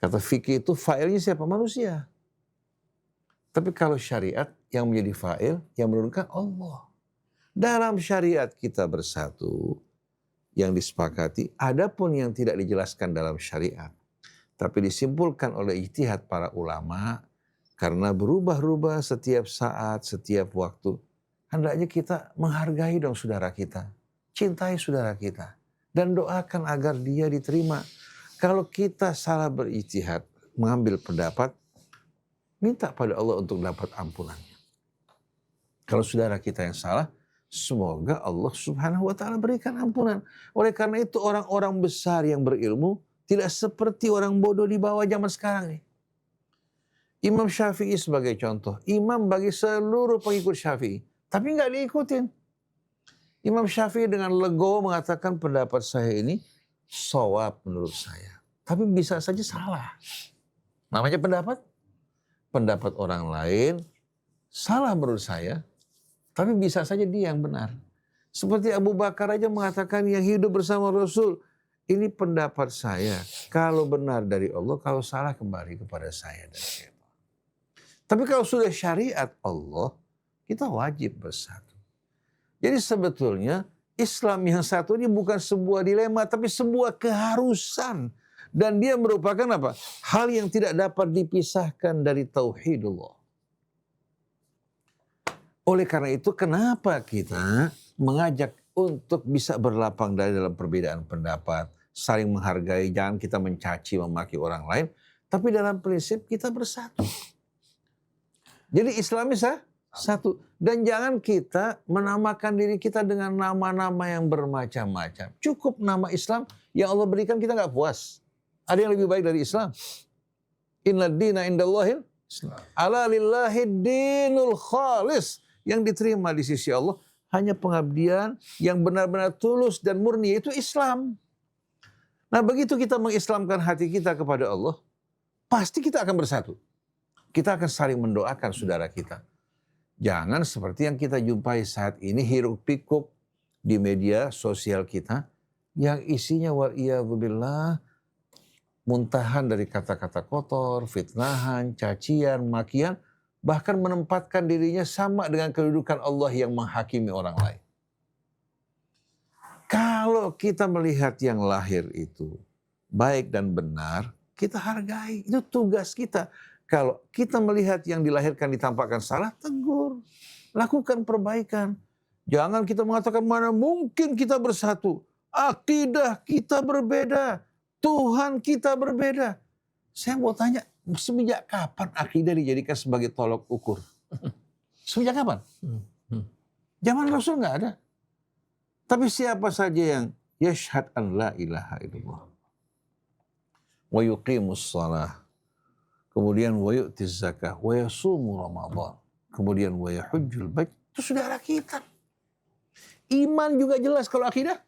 A: kata fikih itu fa'ilnya siapa? Manusia. Tapi kalau syariat yang menjadi fa'il, yang menurunkan Allah. Dalam syariat kita bersatu, yang disepakati, adapun yang tidak dijelaskan dalam syariat, tapi disimpulkan oleh ijtihad para ulama, karena berubah-ubah setiap saat, setiap waktu, hendaknya kita menghargai dong saudara kita, cintai saudara kita, dan doakan agar dia diterima. Kalau kita salah berijtihad, mengambil pendapat, minta pada Allah untuk dapat ampunannya. Kalau saudara kita yang salah, semoga Allah Subhanahu wa Ta'ala berikan ampunan. Oleh karena itu orang-orang besar yang berilmu tidak seperti orang bodoh di bawah zaman sekarang nih. Imam Syafi'i sebagai contoh, imam bagi seluruh pengikut Syafi'i, tapi nggak diikutin. Imam Syafi'i dengan legowo mengatakan pendapat saya ini shawab menurut saya, tapi bisa saja salah. Namanya pendapat. Pendapat orang lain salah menurut saya, tapi bisa saja dia yang benar. Seperti Abu Bakar aja mengatakan yang hidup bersama Rasul, ini pendapat saya. Kalau benar dari Allah, kalau salah kembali kepada saya dan syaitan. Tapi kalau sudah syariat Allah, kita wajib bersatu. Jadi sebetulnya Islam yang satu ini bukan sebuah dilema, tapi sebuah keharusan. Dan dia merupakan apa? Hal yang tidak dapat dipisahkan dari tauhidullah. Oleh karena itu, kenapa kita mengajak untuk bisa berlapang dari dalam perbedaan pendapat, saling menghargai, jangan kita mencaci, memaki orang lain, tapi dalam prinsip kita bersatu. Jadi Islam bisa satu. Dan jangan kita menamakan diri kita dengan nama-nama yang bermacam-macam. Cukup nama Islam yang Allah berikan, kita nggak puas. Ada yang lebih baik dari Islam. Inna dina indallahil Islam. Ala lillahi dinul khalis. Yang diterima di sisi Allah hanya pengabdian yang benar-benar tulus dan murni, yaitu Islam. Nah begitu kita mengislamkan hati kita kepada Allah, pasti kita akan bersatu. Kita akan saling mendoakan saudara kita. Jangan seperti yang kita jumpai saat ini, hiruk pikuk di media sosial kita, yang isinya wal'iyadzubillah, muntahan dari kata-kata kotor, fitnahan, cacian, makian, bahkan menempatkan dirinya sama dengan kedudukan Allah yang menghakimi orang lain. Kalau kita melihat yang lahir itu baik dan benar, kita hargai. Itu tugas kita. Kalau kita melihat yang dilahirkan ditampakkan salah, tegur. Lakukan perbaikan. Jangan kita mengatakan mana mungkin kita bersatu. Akidah kita berbeda. Tuhan kita berbeda. Saya mau tanya, semenjak kapan akidah dijadikan sebagai tolok ukur? Semenjak kapan? Zaman Rasul nggak ada. Tapi siapa saja yang yashhad an la ilaha illallah wa yuqimus shalah, kemudian wa yu'tiz zakah, wa yasumu ramadan, kemudian wa yahujjul bait, itu saudara kita. Iman juga jelas kalau akidah.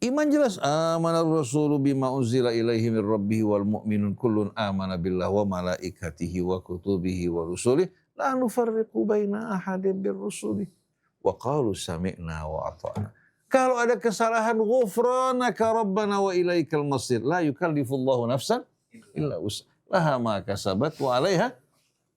A: Iman jelas, amanar rasulu bima unzila ilaihi min rabbih wal mu'minun kullun amana billah wa malaikatihi wa kutubihi wa rusulih la nufarriqu baina ahadin bir rusulih wa qalu sami'na wa ata'na. Kalau ada kesalahan, ghufranaka rabbana wa ilaikal masir. La yukallifullahu nafsan illa wus'aha ma kasabat wa 'alaiha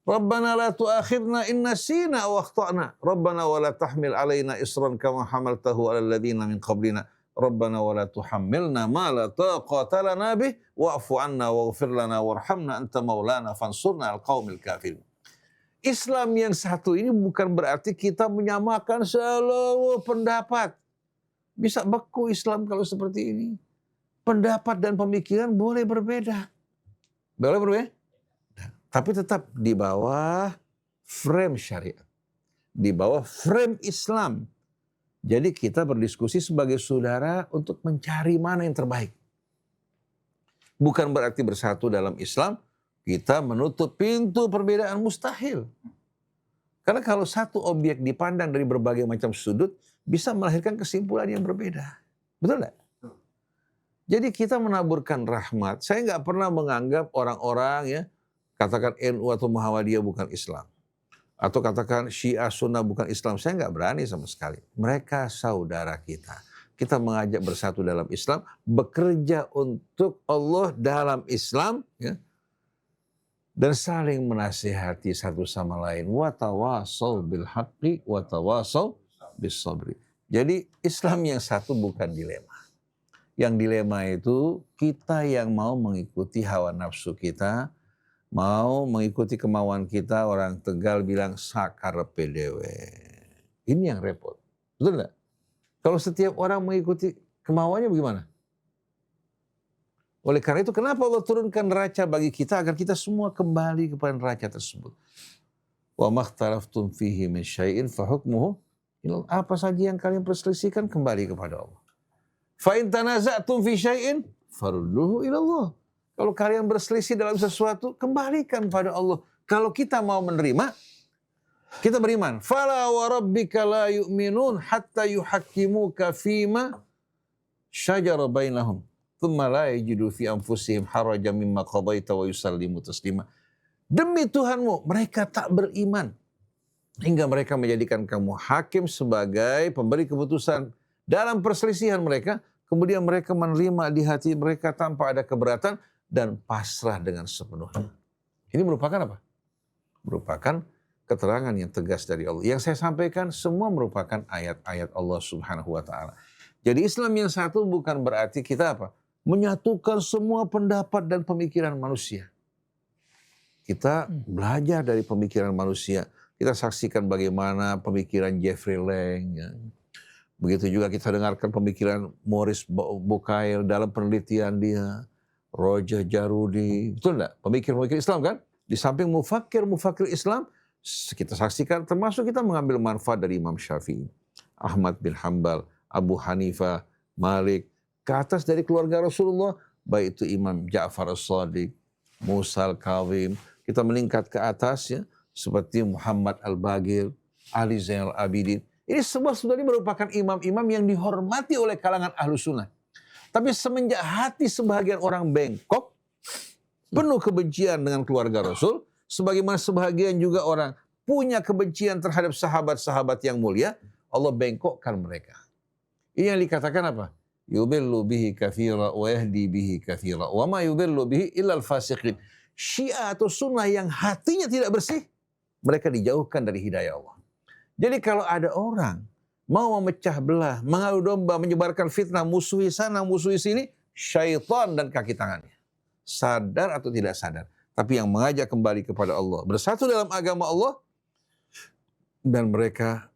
A: rabbana la tu'akhidna in nasina aw akhtana. Rabbana wa la tahmil 'alaina isran kama hamaltahu 'alal ladzina min qablina. Rabbana wa la tuhammilna ma la taqata lana bih wa'fu 'anna waghfir lana warhamna anta maulana fansurna 'alal qaumil kafirin. Islam yang satu ini bukan berarti kita menyamakan seluruh pendapat. Bisa beku Islam kalau seperti ini. Pendapat dan pemikiran boleh berbeda. Boleh berbeda. Tapi tetap di bawah frame syariat. Di bawah frame Islam. Jadi kita berdiskusi sebagai saudara untuk mencari mana yang terbaik. Bukan berarti bersatu dalam Islam, kita menutup pintu perbedaan mustahil. Karena kalau satu objek dipandang dari berbagai macam sudut, bisa melahirkan kesimpulan yang berbeda. Betul nggak? Jadi kita menaburkan rahmat. Saya nggak pernah menganggap orang-orang ya, katakan NU atau Muhammadiyah bukan Islam. Atau katakan Syiah Sunnah bukan Islam. Saya nggak berani sama sekali. Mereka saudara kita. Kita mengajak bersatu dalam Islam, bekerja untuk Allah dalam Islam, ya, dan saling menasihati satu sama lain. Watawasau bil haqqi watawasau bis sabri. Jadi Islam yang satu bukan dilema. Yang dilema itu kita yang mau mengikuti hawa nafsu kita, mau mengikuti kemauan kita. Orang Tegal bilang sakarepe dewe. Ini yang repot. Betul nggak? Kalau setiap orang mengikuti kemauannya bagaimana? Oleh karena itu kenapa Allah turunkan neraca bagi kita agar kita semua kembali kepada neraca tersebut. Wa makhtalaftum fihi min syai'in fa hukmuhu ilallah. Apa saja yang kalian perselisihkan kembali kepada Allah. Fa in tanaza'tum fi syai'in farudduhu ilallah. Kalau kalian berselisih dalam sesuatu, kembalikan pada Allah. Kalau kita mau menerima, kita beriman. Fala wa rabbika la yu'minun hatta yuhakkimuka fima syajara bainahum. Thumma la yajidu fi anfusihim harajan mimma qadaita wa yusallimu taslima. Demi Tuhanmu, mereka tak beriman hingga mereka menjadikan kamu hakim sebagai pemberi keputusan dalam perselisihan mereka, kemudian mereka menerima di hati mereka tanpa ada keberatan dan pasrah dengan sepenuhnya. Ini merupakan apa? Merupakan keterangan yang tegas dari Allah. Yang saya sampaikan semua merupakan ayat-ayat Allah Subhanahu wa taala. Jadi Islam yang satu bukan berarti kita apa? Menyatukan semua pendapat dan pemikiran manusia. Kita belajar dari pemikiran manusia. Kita saksikan bagaimana pemikiran Jeffrey Lang. Ya. Begitu juga kita dengarkan pemikiran Maurice Bucaille dalam penelitian dia. Roger Jarudi. Betul enggak? Pemikir-pemikir Islam kan? Di samping mufakir Islam, kita saksikan termasuk kita mengambil manfaat dari Imam Syafi'i, Ahmad bin Hanbal, Abu Hanifah, Malik. Ke atas dari keluarga Rasulullah, baik itu Imam Ja'far as-Sadiq, Musa al-Kazim, kita meningkat ke atas ya, seperti Muhammad al-Bagir, Ali Zainal Abidin. Ini semua sebenarnya merupakan imam-imam yang dihormati oleh kalangan ahlu sunnah. Tapi semenjak hati sebagian orang bengkok, penuh kebencian dengan keluarga Rasul, sebagaimana sebagian juga orang punya kebencian terhadap sahabat-sahabat yang mulia, Allah bengkokkan mereka. Ini yang dikatakan apa? Yudhillu bihi katsira wa yahdi bihi katsira wa ma yudhillu bihi illal fasiqin. Syiah atau sunnah yang hatinya tidak bersih, mereka dijauhkan dari hidayah Allah. Jadi kalau ada orang mau memecah belah, mengadu domba, menyebarkan fitnah, musuhi sana, musuhi sini, syaitan dan kaki tangannya. Sadar atau tidak sadar. Tapi yang mengajak kembali kepada Allah, bersatu dalam agama Allah, dan mereka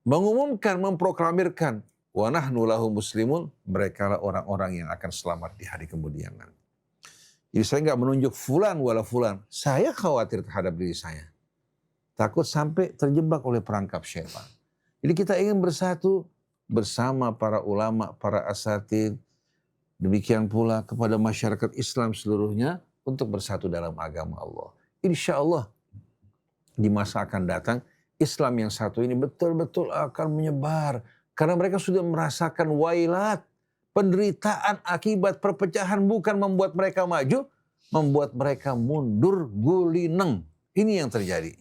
A: mengumumkan, memproklamirkan, wa nahnu lahu muslimun, mereka lah orang-orang yang akan selamat di hari kemudian nanti. Jadi saya nggak menunjuk fulan wala fulan. Saya khawatir terhadap diri saya. Takut sampai terjebak oleh perangkap syaitan. Jadi kita ingin bersatu bersama para ulama, para asatidz. Demikian pula kepada masyarakat Islam seluruhnya untuk bersatu dalam agama Allah. Insya Allah di masa akan datang Islam yang satu ini betul-betul akan menyebar. Karena mereka sudah merasakan wailat, penderitaan akibat perpecahan bukan membuat mereka maju, membuat mereka mundur gulineng. Ini yang terjadi.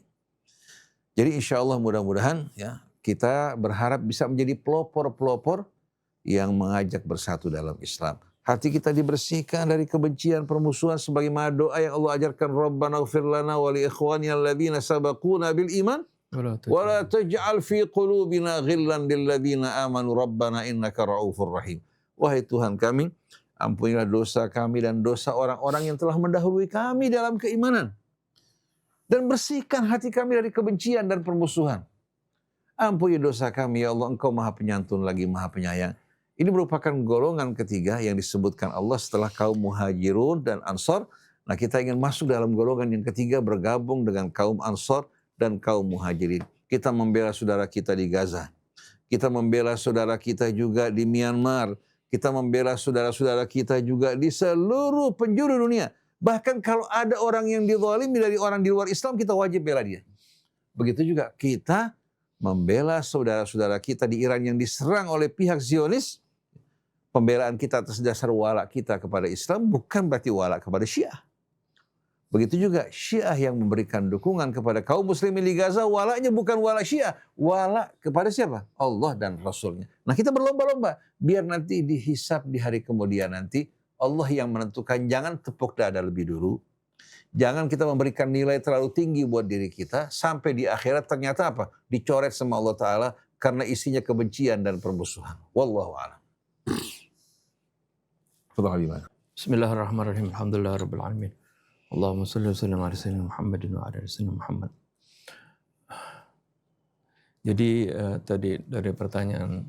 A: Jadi insya Allah mudah-mudahan ya kita berharap bisa menjadi pelopor-pelopor yang mengajak bersatu dalam Islam. Hati kita dibersihkan dari kebencian, permusuhan sebagaimana doa yang Allah ajarkan, Rabbana ighfir lana wa li ikhwanina alladzina sabaquna bil iman wa la taj'al fi qulubina ghillan lil ladzina amanu rabbana innaka ra'ufur rahim. Wahai Tuhan kami, ampunilah dosa kami dan dosa orang-orang yang telah mendahului kami dalam keimanan. Dan bersihkan hati kami dari kebencian dan permusuhan. Ampuni dosa kami ya Allah, Engkau Maha Penyantun lagi Maha Penyayang. Ini merupakan golongan ketiga yang disebutkan Allah setelah kaum Muhajirun dan Ansor. Nah kita ingin masuk dalam golongan yang ketiga, bergabung dengan kaum Ansor dan kaum Muhajirin. Kita membela saudara kita di Gaza. Kita membela saudara kita juga di Myanmar. Kita membela saudara-saudara kita juga di seluruh penjuru dunia. Bahkan kalau ada orang yang dizalimi dari orang di luar Islam, kita wajib bela dia. Begitu juga kita membela saudara-saudara kita di Iran yang diserang oleh pihak Zionis. Pembelaan kita atas dasar wala kita kepada Islam bukan berarti wala kepada Syiah. Begitu juga Syiah yang memberikan dukungan kepada kaum muslimin di Gaza, walanya bukan wala Syiah, wala kepada siapa? Allah dan Rasulnya. Nah, kita berlomba-lomba biar nanti dihisab di hari kemudian nanti Allah yang menentukan. Jangan tepuk dada lebih dulu. Jangan kita memberikan nilai terlalu tinggi buat diri kita sampai di akhirat ternyata apa? Dicoret sama Allah Ta'ala karena isinya kebencian dan permusuhan. Wallahu a'lam.
B: Bismillahirrahmanirrahim. Alhamdulillahirabbil alamin. Allahumma shalli wa sallim ala sayyidina Muhammadin wa ala ali sayyidina Muhammad. Jadi tadi dari pertanyaan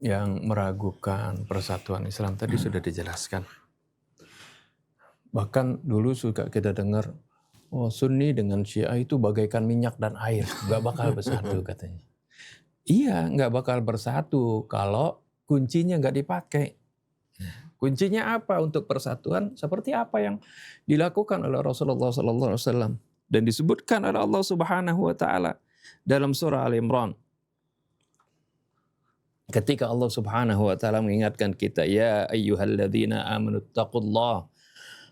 B: yang meragukan persatuan Islam tadi sudah dijelaskan. Bahkan dulu suka kita dengar, oh Sunni dengan Syiah itu bagaikan minyak dan air, nggak bakal bersatu katanya. Iya, nggak bakal bersatu kalau kuncinya nggak dipakai. Kuncinya apa untuk persatuan? Seperti apa yang dilakukan oleh Rasulullah SAW dan disebutkan oleh Allah Subhanahu Wa Taala dalam surah Al Imran. Ketika Allah Subhanahu Wa Taala mengingatkan kita, ya ayyuhalladzina amanu taqullaha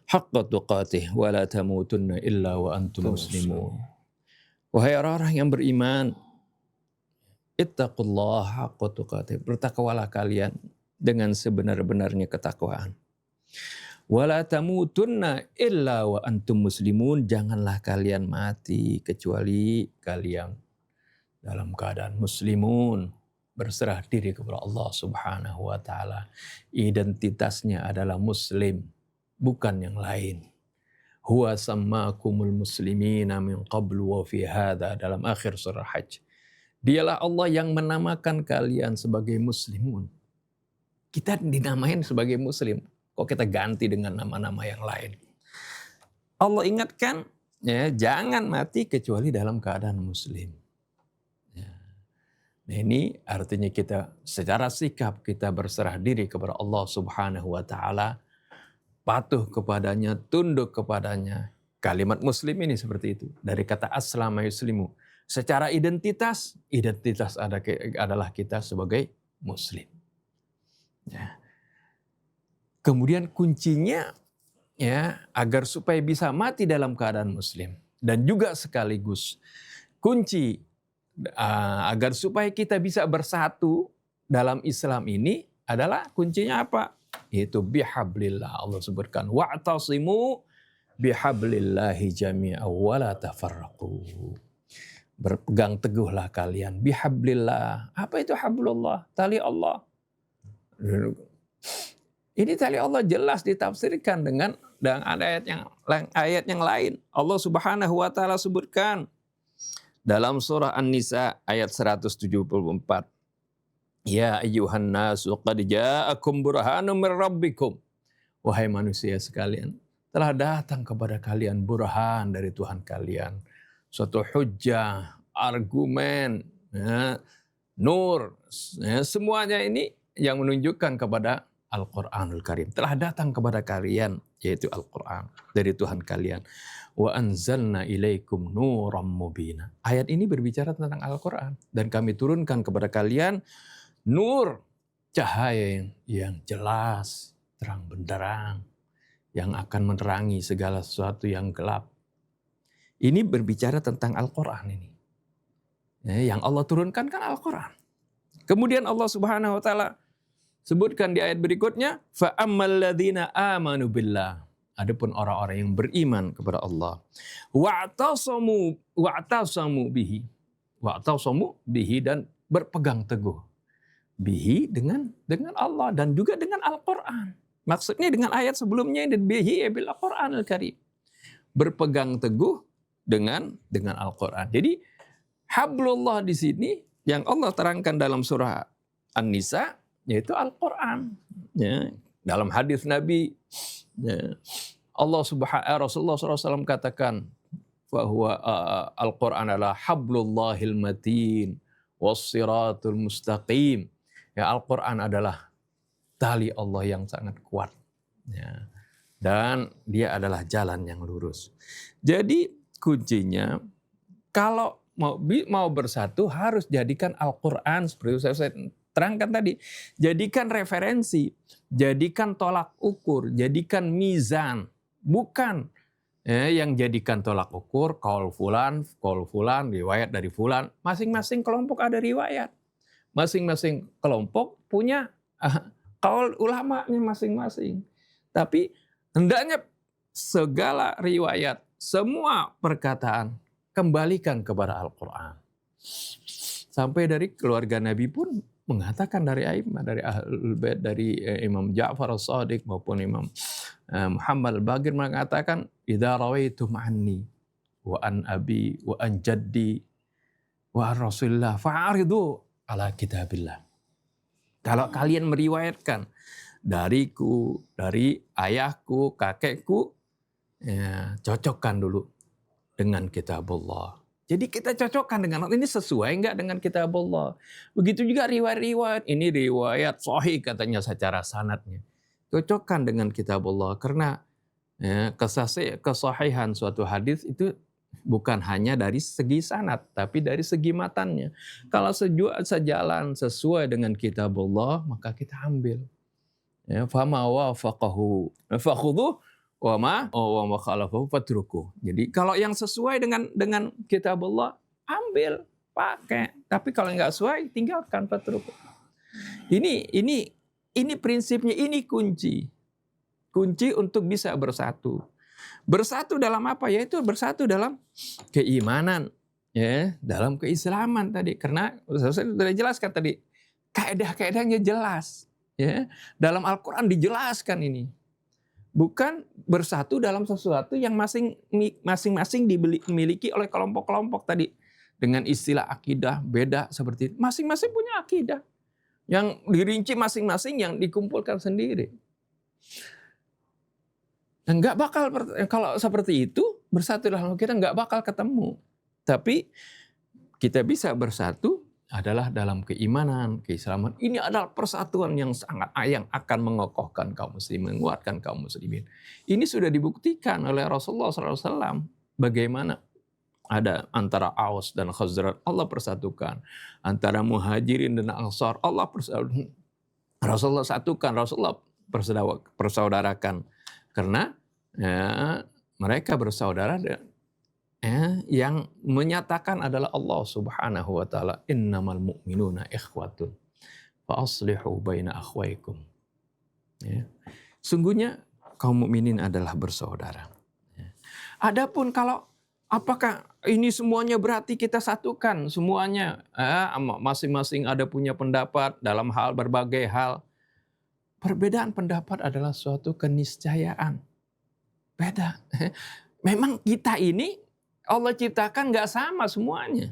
B: haqqa tuqatih wa la tamutunna illa wa antum muslimun. Wahai orang-orang yang beriman, ittaqullaha haqqa tuqatih, bertakwalah kalian dengan sebenar-benarnya ketakwaan. Wa la tamutunna illa wa antum muslimun, janganlah kalian mati kecuali kalian dalam keadaan muslimun, berserah diri kepada Allah Subhanahu wa taala. Identitasnya adalah muslim, bukan yang lain. Huwa sammakumul muslimina min qablu wa fi hadha, dalam akhir surah Hajj. Dialah Allah yang menamakan kalian sebagai muslimun. Kita dinamain sebagai muslim, kok kita ganti dengan nama-nama yang lain. Allah ingatkan, ya, jangan mati kecuali dalam keadaan muslim. Nah, ini artinya kita secara sikap kita berserah diri kepada Allah Subhanahu wa taala, patuh kepadanya, tunduk kepadanya. Kalimat muslim ini seperti itu. Dari kata aslama yuslimu. Secara identitas adalah kita sebagai muslim. Ya. Kemudian kuncinya, ya, agar supaya bisa mati dalam keadaan muslim, dan juga sekaligus kunci agar supaya kita bisa bersatu dalam Islam ini adalah kuncinya apa? Yaitu bihablillah. Allah sebutkan wa'tasimu bihablillahi jami'a wa la tafarraqu. Berpegang teguhlah kalian bihablillah. Apa itu hablullah? Tali Allah. Ini tali Allah jelas ditafsirkan dengan ayat yang lain. Allah Subhanahu wa taala sebutkan dalam surah An-Nisa ayat 174. Ya ayyuhan nasu qad ja'akum burhanun mir rabbikum. Wahai manusia sekalian, telah datang kepada kalian burhan dari Tuhan kalian. Suatu hujjah, argumen, ya, nur, ya, semuanya ini yang menunjukkan kepada Al-Quranul Karim. Telah datang kepada kalian, yaitu Al-Quran, dari Tuhan kalian. Wa anzalna ilaikum nuram mubina. Ayat ini berbicara tentang Al-Quran. Dan kami turunkan kepada kalian nur, cahaya yang jelas, terang benderang, yang akan menerangi segala sesuatu yang gelap. Ini berbicara tentang Al-Quran ini. Ya, yang Allah turunkan kan Al-Quran. Kemudian Allah Subhanahu wa taala sebutkan di ayat berikutnya, fa ammal ladzina amanu billah. Adapun orang-orang yang beriman kepada Allah, wa'tasamu bihi, dan berpegang teguh bihi dengan Allah dan juga dengan Al-Qur'an. Maksudnya dengan ayat sebelumnya ini bihi bil Qur'anil Karim. Berpegang teguh dengan Al-Qur'an. Jadi hablullah di sini yang Allah terangkan dalam surah An-Nisa yaitu Al-Qur'an. Ya, dalam hadis Nabi, ya, Rasulullah SAW katakan bahwa Al-Qur'an adalah hablullahil matin wassiratul mustaqim. Ya, Al-Qur'an adalah tali Allah yang sangat kuat. Ya. dan dia adalah jalan yang lurus. Jadi kuncinya kalau mau bersatu harus jadikan Al-Quran seperti saya terangkan tadi. Jadikan referensi, jadikan tolak ukur, jadikan mizan. Bukan yang jadikan tolak ukur qaul fulan, riwayat dari fulan. Masing-masing kelompok ada riwayat. Masing-masing kelompok punya qaul ulamanya masing-masing. Tapi hendaknya segala riwayat, semua perkataan kembalikan kepada Al-Quran. Sampai dari keluarga Nabi pun mengatakan dari A'immah, dari Ahlul Bait, dari Imam Ja'far as-Shadiq maupun Imam Muhammad al-Baqir mengatakan, idza rawaitum anni wa an abi wa an jaddi wa an Rasulillah fa'aridu ala kitabillah. Kalau kalian meriwayatkan dariku, dari ayahku, kakekku, ya, cocokkan dulu dengan kitabullah. Jadi kita cocokkan dengan ini sesuai enggak dengan kitabullah. Begitu juga riwayat-riwayat. Ini riwayat sahih katanya secara sanadnya. Cocokkan dengan kitabullah. Karena ya, kesahihan suatu hadis itu bukan hanya dari segi sanad, tapi dari segi matannya. Kalau sejalan sesuai dengan kitabullah, maka kita ambil. Ya, fama wafaqahu fakhudhu wa ma khalafahu fatruku. Jadi kalau yang sesuai dengan kitabullah ambil, pakai. Tapi kalau enggak sesuai tinggalkan, fatruku. Ini prinsipnya, ini kunci. Kunci untuk bisa bersatu. Bersatu dalam apa? Yaitu bersatu dalam keimanan, ya, dalam keislaman tadi. Karena saya sudah jelaskan tadi, kaidah-kaidahnya jelas, ya. Dalam Al-Qur'an dijelaskan ini. Bukan bersatu dalam sesuatu yang masing-masing dimiliki oleh kelompok-kelompok tadi. Dengan istilah akidah beda seperti itu. Masing-masing punya akidah. Yang dirinci masing-masing, yang dikumpulkan sendiri. Enggak bakal, kalau seperti itu, bersatu dalam kita enggak bakal ketemu. Tapi kita bisa bersatu adalah dalam keimanan, keislaman. Ini adalah persatuan yang akan mengokohkan kaum muslimin, menguatkan kaum muslimin. Ini sudah dibuktikan oleh Rasulullah SAW. Bagaimana ada antara Aus dan Khazraj, Allah persatukan. Antara Muhajirin dan Ansar, Allah persatukan. Rasulullah satukan, Rasulullah persaudarakan. Karena ya, mereka bersaudara. Yang menyatakan adalah Allah Subhanahu wa taala, innamal mu'minuna ikhwatun fa aslihu baina akhwaikum. Ya. Sungguhnya kaum mukminin adalah bersaudara. Ya. Adapun kalau apakah ini semuanya berarti kita satukan semuanya? Masing-masing ada punya pendapat dalam hal berbagai hal. Perbedaan pendapat adalah suatu keniscayaan. Beda. Memang kita ini Allah ciptakan nggak sama semuanya.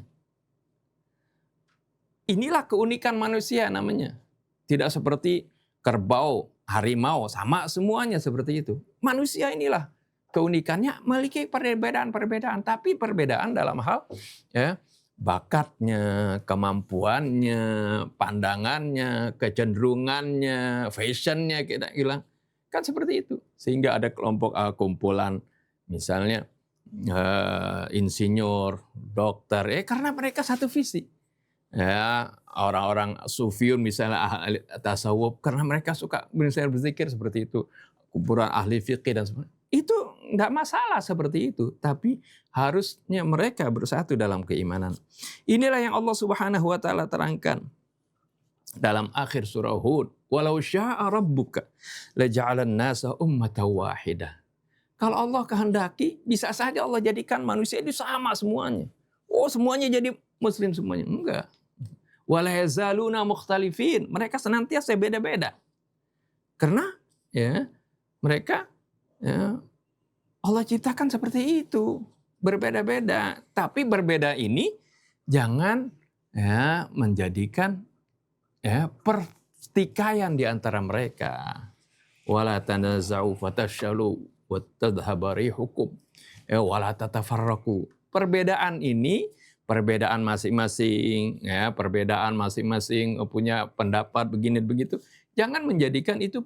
B: Inilah keunikan manusia namanya. Tidak seperti kerbau, harimau, sama semuanya seperti itu. Manusia inilah keunikannya, memiliki perbedaan-perbedaan. Tapi perbedaan dalam hal ya, bakatnya, kemampuannya, pandangannya, kecenderungannya, fashionnya kita bilang. Kan seperti itu. Sehingga ada kelompok kumpulan misalnya insinyur, dokter, karena mereka satu visi. Ya, orang-orang sufiun misalnya ahli tasawuf, karena mereka suka berzikir seperti itu. Kumpulan ahli fikih dan sebagainya. Itu enggak masalah seperti itu, tapi harusnya mereka bersatu dalam keimanan. Inilah yang Allah Subhanahu wa taala terangkan dalam akhir surah Hud, walau syaa rabbuka laja'alan nasa ummatan wahidah. Kalau Allah kehendaki, bisa saja Allah jadikan manusia itu sama semuanya. Oh, semuanya jadi muslim semuanya. Enggak. Wala yazaluna mukhtalifin. Mereka senantiasa beda-beda. Karena ya, mereka ya, Allah ciptakan seperti itu. Berbeda-beda. Tapi berbeda ini jangan ya, menjadikan ya, pertikaian di antara mereka. Wala tanaza'u fatashyalu hukum wala tatafarraqu. Perbedaan ini, perbedaan masing-masing, ya, perbedaan masing-masing punya pendapat begini begitu. Jangan menjadikan itu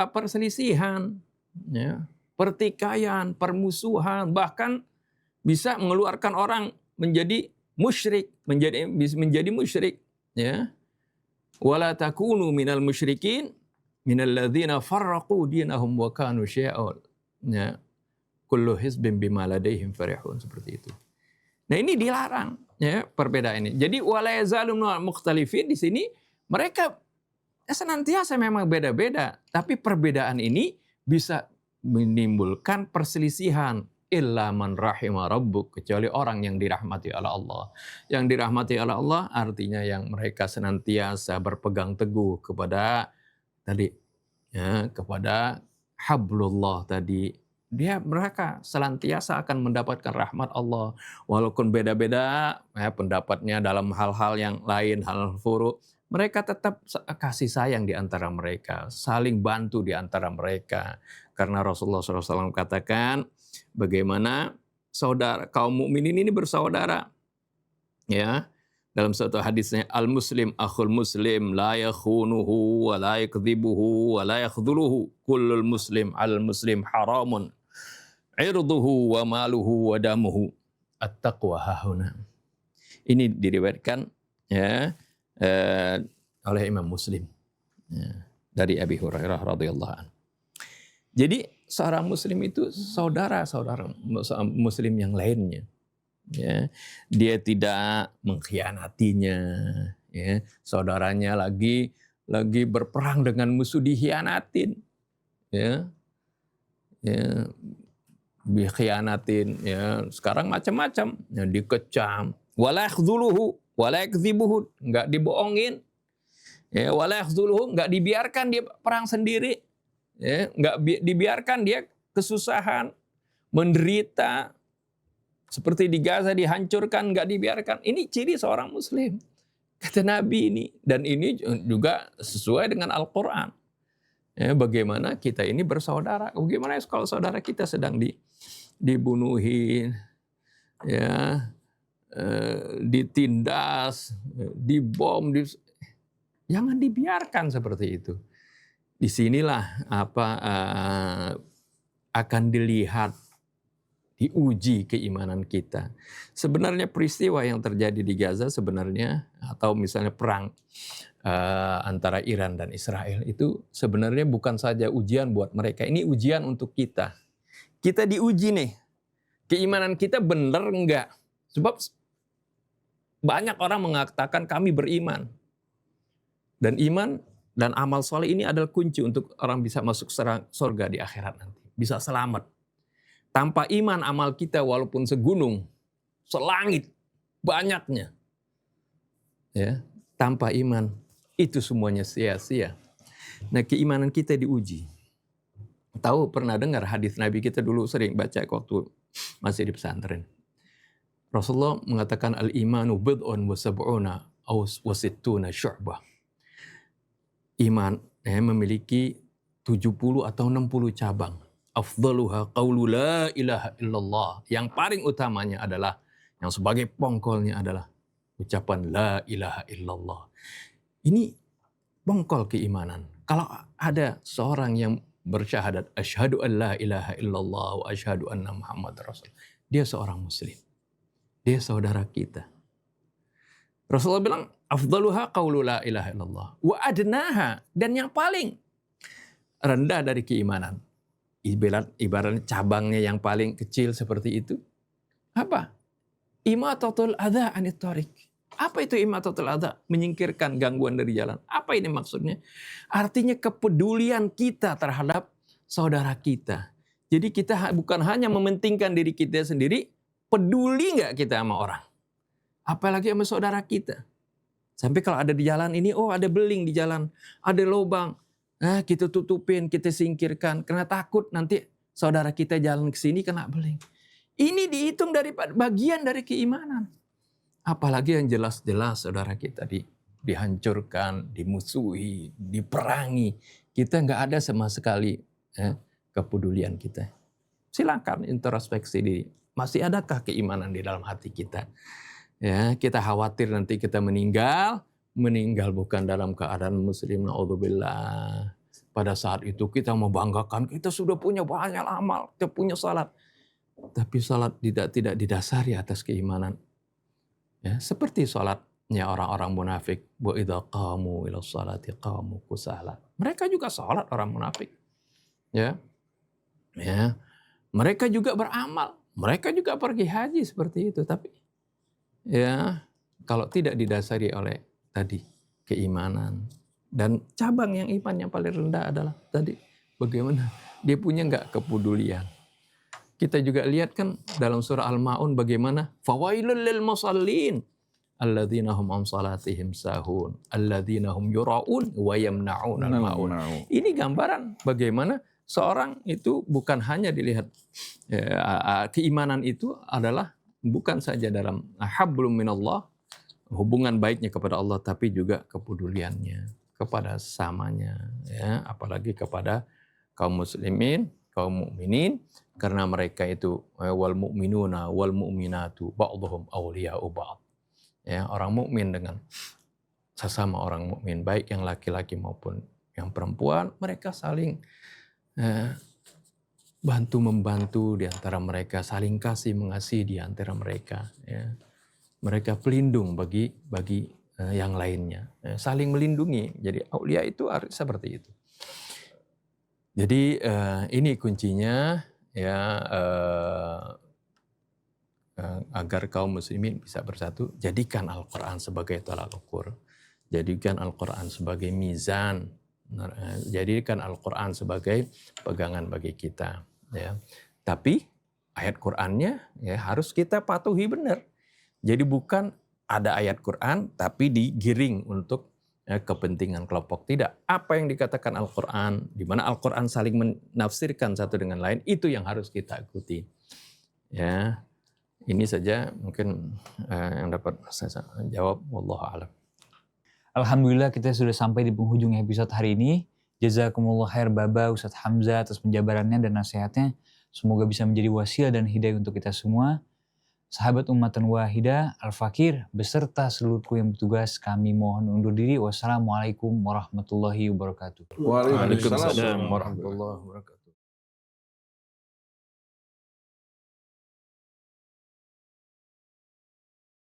B: perselisihan. ya, pertikaian, permusuhan, bahkan bisa mengeluarkan orang menjadi musyrik, menjadi musyrik, ya. Wala takunu minal musyrikin minal ladzina farraqu dinahum wa kanu syi'a. Ya. Kullu hizbin bima ladaihim farihun, seperti itu. Nah, ini dilarang, ya, perbedaan ini. Jadi wala yazalun mukhtalifin di sini mereka senantiasa memang beda-beda, tapi perbedaan ini bisa menimbulkan perselisihan. Illa man rahima rabbuk, kecuali orang yang dirahmati oleh Allah. Yang dirahmati oleh Allah artinya yang mereka senantiasa berpegang teguh kepada tadi, ya, kepada hablullah tadi. Mereka senantiasa akan mendapatkan rahmat Allah walaupun beda-beda, ya, pendapatnya dalam hal-hal yang lain, hal furu. Mereka tetap kasih sayang di antara mereka, saling bantu di antara mereka. Karena Rasulullah SAW katakan, bagaimana saudara kaum mukminin ini bersaudara, ya. Dalam satu hadisnya, al-muslim akhul muslim, la yakhunuhu wa la yakdzibuhu wa la yakhdhuluhu, kullul muslim al-muslim haramun, irduhu wa maluhu wa damuhu, at-taqwa hahuna. Ini diriwayatkan, ya, oleh Imam Muslim, ya, dari Abi Hurairah radhiyallahu anhu. Jadi seorang muslim itu saudara-saudara muslim yang lainnya, ya. Dia tidak mengkhianatinya, ya. Saudaranya lagi berperang dengan musuh, dikhianatin, ya. Ya, dikhianatin, ya. Sekarang macam-macam, ya, dikecam, wala yakhdhuluhu wala yakdzibuhu, enggak dibohongin, ya, wala yakhdhuluhu, enggak dibiarkan dia perang sendiri, ya, enggak dibiarkan dia kesusahan, menderita seperti di Gaza dihancurkan, enggak dibiarkan. Ini ciri seorang muslim, kata Nabi ini, dan ini juga sesuai dengan Al-Qur'an. Ya, bagaimana kita ini bersaudara, bagaimana kalau saudara kita sedang dibunuhin, ya, ditindas, dibom, jangan dibiarkan seperti itu. Disinilah akan dilihat, diuji keimanan kita. Sebenarnya peristiwa yang terjadi di Gaza sebenarnya, atau misalnya perang antara Iran dan Israel, itu sebenarnya bukan saja ujian buat mereka, ini ujian untuk kita. Kita diuji nih, keimanan kita benar enggak? Sebab banyak orang mengatakan kami beriman. Dan iman dan amal soleh ini adalah kunci untuk orang bisa masuk surga di akhirat nanti. Bisa selamat. Tanpa iman amal kita walaupun segunung, selangit banyaknya, ya, tanpa iman itu semuanya sia-sia. Nah, keimanan kita diuji. Tahu, pernah dengar hadis Nabi, kita dulu sering baca waktu masih di pesantren. Rasulullah mengatakan al-imanu bid'un wa sab'una aw wa sittuna syu'bah. Iman memiliki 70 atau 60 cabang. Afdaluha qaulu la ilaha illallah. Yang paling utamanya adalah, yang sebagai pongkolnya adalah ucapan la ilaha illallah. Ini pongkol keimanan. Kalau ada seorang yang bersyahadat asyhadu an la ilaha illallah wa asyhadu anna Muhammad Rasul, dia seorang muslim. Dia saudara kita. Rasulullah bilang, afdaluha qaulu la ilaha illallah. Wa adnaha, dan yang paling rendah dari keimanan. Ibarat cabangnya yang paling kecil seperti itu. Apa? Imatatul adha anit thariq. Apa itu imatatul adha? Menyingkirkan gangguan dari jalan. Apa ini maksudnya? Artinya kepedulian kita terhadap saudara kita. Jadi kita bukan hanya mementingkan diri kita sendiri, peduli nggak kita sama orang? Apalagi sama saudara kita. Sampai kalau ada di jalan ini, oh ada beling di jalan, ada lubang. Nah, kita tutupin, kita singkirkan. Karena takut nanti saudara kita jalan ke sini kena beling. Ini dihitung dari bagian dari keimanan. Apalagi yang jelas-jelas saudara kita dihancurkan, dimusuhi, diperangi. Kita nggak ada sama sekali kepedulian kita. Silakan introspeksi diri. Masih adakah keimanan di dalam hati kita? Ya, kita khawatir nanti kita meninggal bukan dalam keadaan muslim, naudzubillah. pada saat itu kita membanggakan kita sudah punya banyak amal, kita punya salat. Tapi salat tidak didasari atas keimanan. Ya, seperti salatnya orang-orang munafik. Wa idza qamu ila sholati qamu kusala. Mereka juga salat orang munafik. Ya. Ya. Mereka juga beramal, mereka juga pergi haji seperti itu, tapi ya kalau tidak didasari oleh tadi keimanan dan cabang yang iman yang paling rendah adalah tadi bagaimana dia punya nggak kepedulian. Kita juga lihat kan dalam surah Al-Maun bagaimana fawailul lil musallin alladzina hum an salatihim sahun alladzina hum yuraun wa yamnaun al-maun. Ini gambaran bagaimana seorang itu bukan hanya dilihat keimanan itu adalah bukan saja dalam hablum minallah, hubungan baiknya kepada Allah, tapi juga kepeduliannya kepada sesamanya, ya, apalagi kepada kaum muslimin, kaum mukminin, karena mereka itu wal mu'minuna wal mu'minatu ba'dhum awliya'u ba'd. Ya, orang mukmin dengan sesama orang mukmin, baik yang laki-laki maupun yang perempuan, mereka saling bantu-membantu di antara mereka, saling kasih mengasihi di antara mereka. Ya. Mereka pelindung bagi yang lainnya, saling melindungi. Jadi aulia itu seperti itu. Jadi ini kuncinya, ya, agar kaum muslimin bisa bersatu. Jadikan Al-Quran sebagai tolak ukur, jadikan Al-Quran sebagai mizan, jadikan Al-Quran sebagai pegangan bagi kita. Ya. Tapi ayat Qurannya ya harus kita patuhi benar. Jadi bukan ada ayat Quran tapi digiring untuk kepentingan kelompok. Tidak. Apa yang dikatakan Al-Quran, di mana Al-Quran saling menafsirkan satu dengan lain, itu yang harus kita ikuti. Ya, ini saja mungkin yang dapat saya jawab. Wallahu a'lam.
D: Alhamdulillah kita sudah sampai di penghujung episode hari ini. Jazakumullah khair Baba Ustadz Hamzah atas penjabarannya dan nasihatnya. Semoga bisa menjadi wasilah dan hidayah untuk kita semua. Sahabat Ummatan Wahidah, Al-Fakir beserta seluruh kru yang bertugas, kami mohon undur diri. Wassalamualaikum warahmatullahi wabarakatuh.
A: Waalaikumsalam
B: warahmatullahi wabarakatuh.